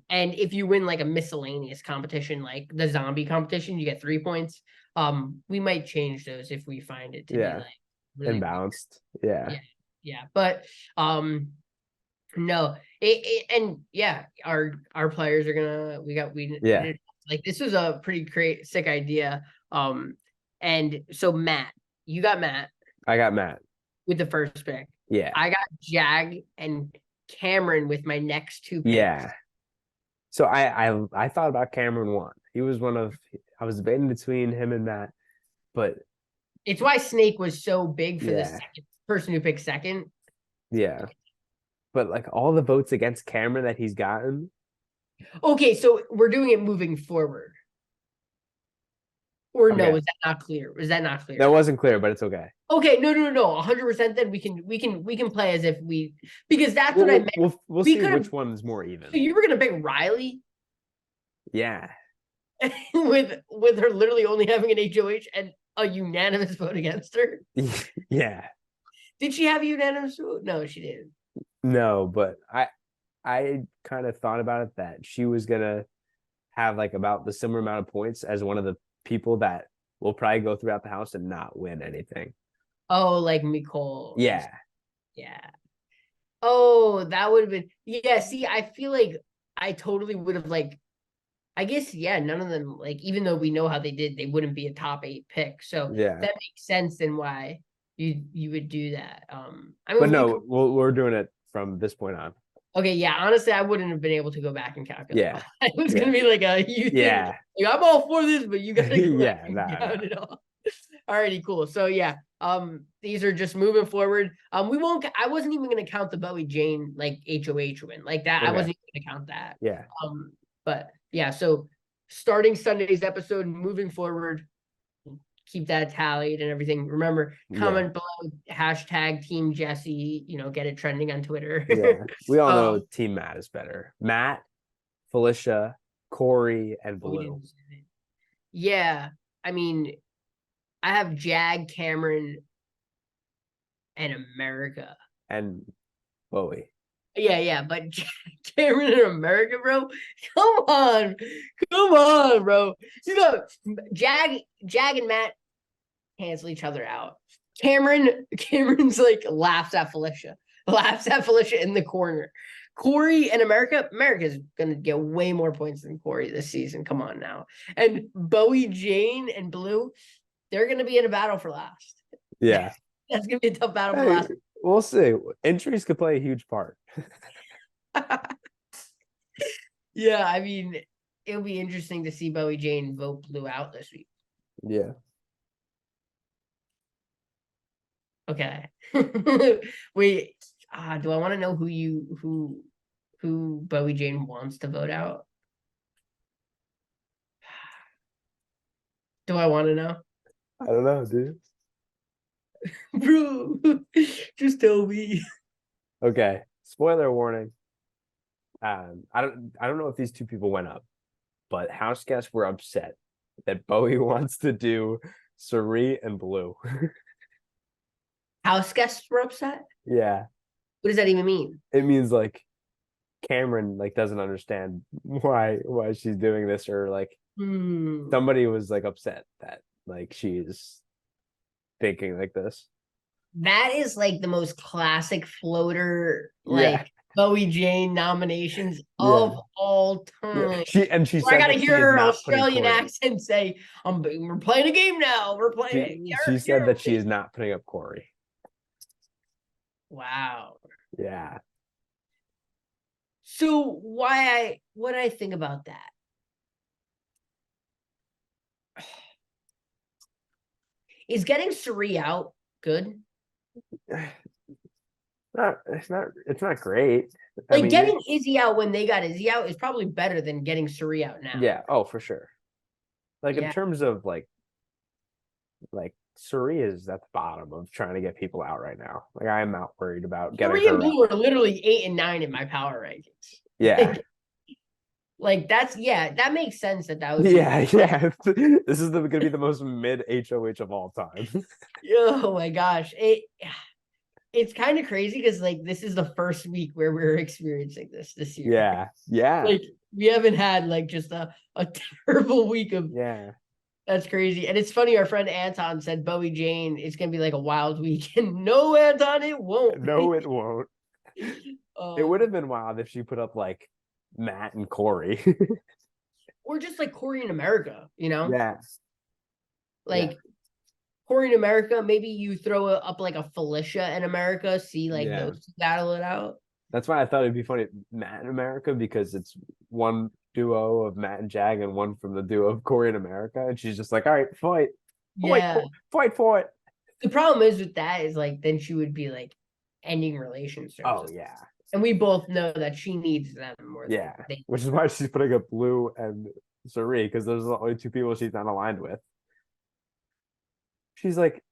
And if you win like a miscellaneous competition, like the zombie competition, you get 3 points. We might change those if we find it to be like really
imbalanced. Yeah.
Yeah. But no, and yeah, our players are gonna like this was a pretty sick idea. And so Matt, you got Matt.
I got Matt
With the first pick.
Yeah.
I got Jag and Cameron with my next 2 picks.
Yeah. So I thought about Cameron one. He was I was debating between him and Matt, but
it's why Snake was so big for the
second
person who picked second.
Yeah. But like all the votes against Cameron that he's gotten.
Okay, so we're doing it moving forward. Or no, was that not clear? Was that not clear?
That wasn't clear, but it's okay.
Okay, no, 100%. Then we can play as if because that's what I meant.
We'll see which one is more even.
So you were gonna pick Riley?
Yeah.
with her literally only having an HOH and a unanimous vote against her.
Yeah.
Did she have a unanimous vote? No, she didn't.
No, but I kind of thought about it that she was gonna have like about the similar amount of points as one of the people that will probably go throughout the house and not win anything.
Oh, like Mecole.
Yeah.
Yeah. Oh, that would have been see, I feel like I totally would have I guess none of them even though we know how they did, they wouldn't be a top 8 pick. So that makes sense in why you would do that. I mean,
but no, we're doing it from this point on.
Okay, yeah. Honestly, I wouldn't have been able to go back and calculate.
Yeah,
it was gonna be like I'm all for this, but you gotta count it all. Alrighty, cool. So these are just moving forward. We won't. I wasn't even gonna count the Bowie Jane HOH win like that. Okay. I wasn't even gonna count that.
Yeah.
But yeah. So starting Sunday's episode, moving forward, keep that tallied and everything. Remember, comment below #Team Jesse. Get it trending on Twitter.
Yeah, we all know Team Matt is better. Matt, Felicia, Corey, and Blue.
Yeah, I mean, I have Jag, Cameron, and America, and
Bowie.
Yeah, but Cameron and America, bro. Come on, bro. Jag and Matt cancel each other out. Cameron's laughs at Felicia in the corner. Corey and America's gonna get way more points than Corey this season. Come on now. And Bowie, Jane, and Blue, they're gonna be in a battle for last.
Yeah.
That's gonna be a tough battle for last.
We'll see. Injuries could play a huge part.
Yeah, I mean, it'll be interesting to see Bowie Jane vote Blue out this week.
Yeah.
Okay. Wait, do I want to know who Bowie Jane wants to vote out? Do I want to know?
I don't know, dude.
Bro, just tell me.
Okay. Spoiler warning. I don't know if these 2 people went up, but house guests were upset that Bowie wants to do Sari and Blue.
House guests were upset.
Yeah,
What does that even mean?
it means like Cameron like doesn't understand why she's doing this, or like
Hmm.
somebody was like upset that like she's thinking like this.
That is like the most classic floater,
Yeah,
like Bowie Jane nominations
yeah,
of all
yeah.
time.
She
Where I
said
gotta
that she
hear
is
her
not putting
Australian
Corey up.
accent say, we're playing a game now. We're playing it.
She said that she is not putting up Corey.
Wow.
Yeah.
So what I think about that? Is getting Suri out good?
It's not great. I
Like
mean,
getting Izzy out when they got Izzy out is probably better than getting Suri out now.
yeah, oh for sure. Like in
Yeah.
terms of like Suri is at the bottom of trying to get people out right now. Like I am not worried about getting
Suri and
her out.
Blue are literally 8 and 9 in my power rankings.
Yeah.
Like that's that makes sense that would be.
Yeah, yeah. This is gonna be the most mid HOH of all time.
Oh my gosh. It's kind of crazy because like this is the first week where we're experiencing this year.
Yeah, yeah,
Like we haven't had like just a terrible week of
yeah.
that's crazy. And it's funny, our friend Anton said Bowie Jane, it's gonna be like a wild week. And no, Anton, it won't.
No, it won't. It would
um,
have been wild if she put up like Matt and Corey.
or just like Corey in America, you know?
Yeah, yeah.
Like Corey in America, maybe you throw up like a Felicia in America, see like
Yeah.
those two battle it out.
That's why I thought it'd be funny, Matt in America, because it's one duo of Matt and Jag and one from the duo of Corey in America. And she's just like, all right, fight, fight,
Yeah.
fight for it.
The problem is with that is like then she would be like ending relationships.
Oh, yeah.
And we both know that she needs them more than
Yeah.
they.
Which is why she's putting up Blue and Sari, because those are the only two people she's not aligned with. She like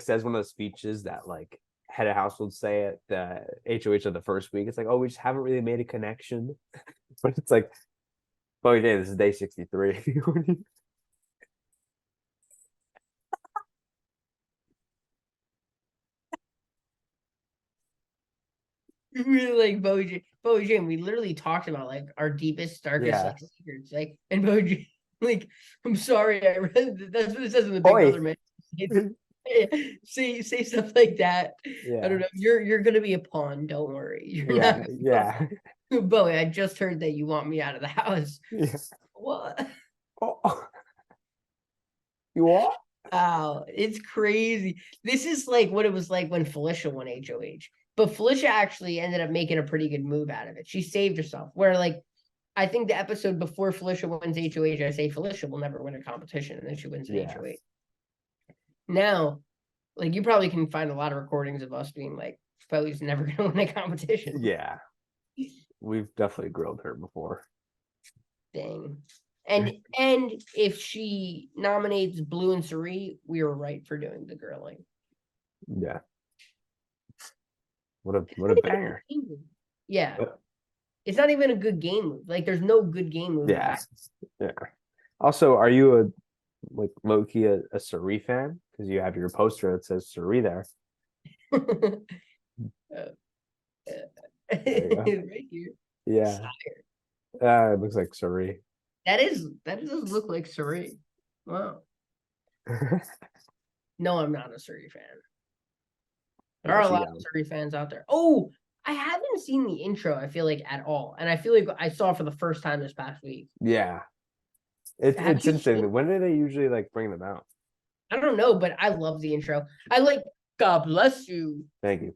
says one of the speeches that like head of household say at the HOH of the first week. It's like, oh, we just haven't really made a connection. But it's like, oh yeah, this is day 63.
Really like Bowie Jane. We literally talked about like our deepest, darkest
Yeah.
like secrets. Like and Bowie Jane, like, I'm sorry, I read that's what it says in the Big
Oi.
Brother man. Say stuff like that. I don't
Yeah.
know. You're gonna be a pawn. Don't worry. You're
Yeah.
not.
Yeah.
Bowie, I just heard that you want me out of the house.
Yeah.
What?
Oh. You what?
Wow, it's crazy. This is like what it was like when Felicia won HOH. But Felicia actually ended up making a pretty good move out of it. She saved herself. Where like I think the episode before Felicia wins HOH, I say Felicia will never win a competition, and then she wins an
Yeah.
HOH. Now, like you probably can find a lot of recordings of us being like, Bowie's never gonna win a competition.
Yeah. We've definitely grilled her before.
Dang. And if she nominates Blue and Suri, we were right for doing the grilling.
Yeah. What a banger.
Yeah. It's not even a good game move. Like there's no good game move.
Yeah. Yeah. Also, are you a like low key a Suri fan? Because you have your poster that says Suri there.
Right here.
Yeah. It looks like Suri.
That does look like Suri. Wow. No, I'm not a Suri fan. There are a lot of Suri fans out there. Oh, I haven't seen the intro, I feel like, at all. And I feel like I saw it for the first time this past week.
Yeah. It's interesting. When do they usually like bring them out?
I don't know, but I love the intro. I like God bless you.
Thank you.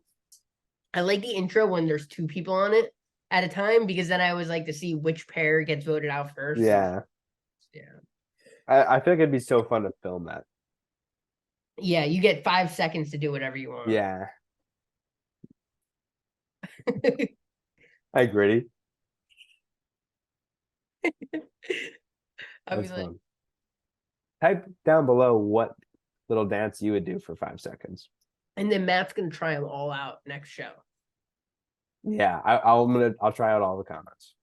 I like the intro when there's two people on it at a time because then I always like to see which pair gets voted out first.
Yeah.
Yeah.
I feel like it'd be so fun to film that.
Yeah, you get 5 seconds to do whatever you want.
Yeah. Hi, Gritty. That's fun. Type down below what little dance you would do for 5 seconds.
And then Matt's gonna try them all out next show.
Yeah, I'll try out all the comments.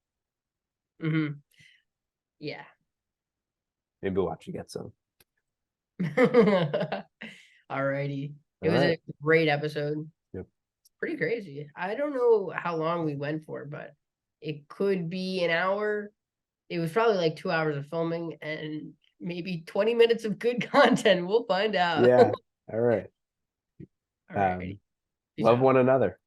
Mm-hmm. Yeah.
Maybe we'll watch you get some.
Alrighty. It
All
was
right.
a great episode.
Yep.
Pretty crazy. I don't know how long we went for, but it could be an hour. It was probably like 2 hours of filming and maybe 20 minutes of good content. We'll find out.
Yeah. All right.
All right. Peace
Love
out.
one another.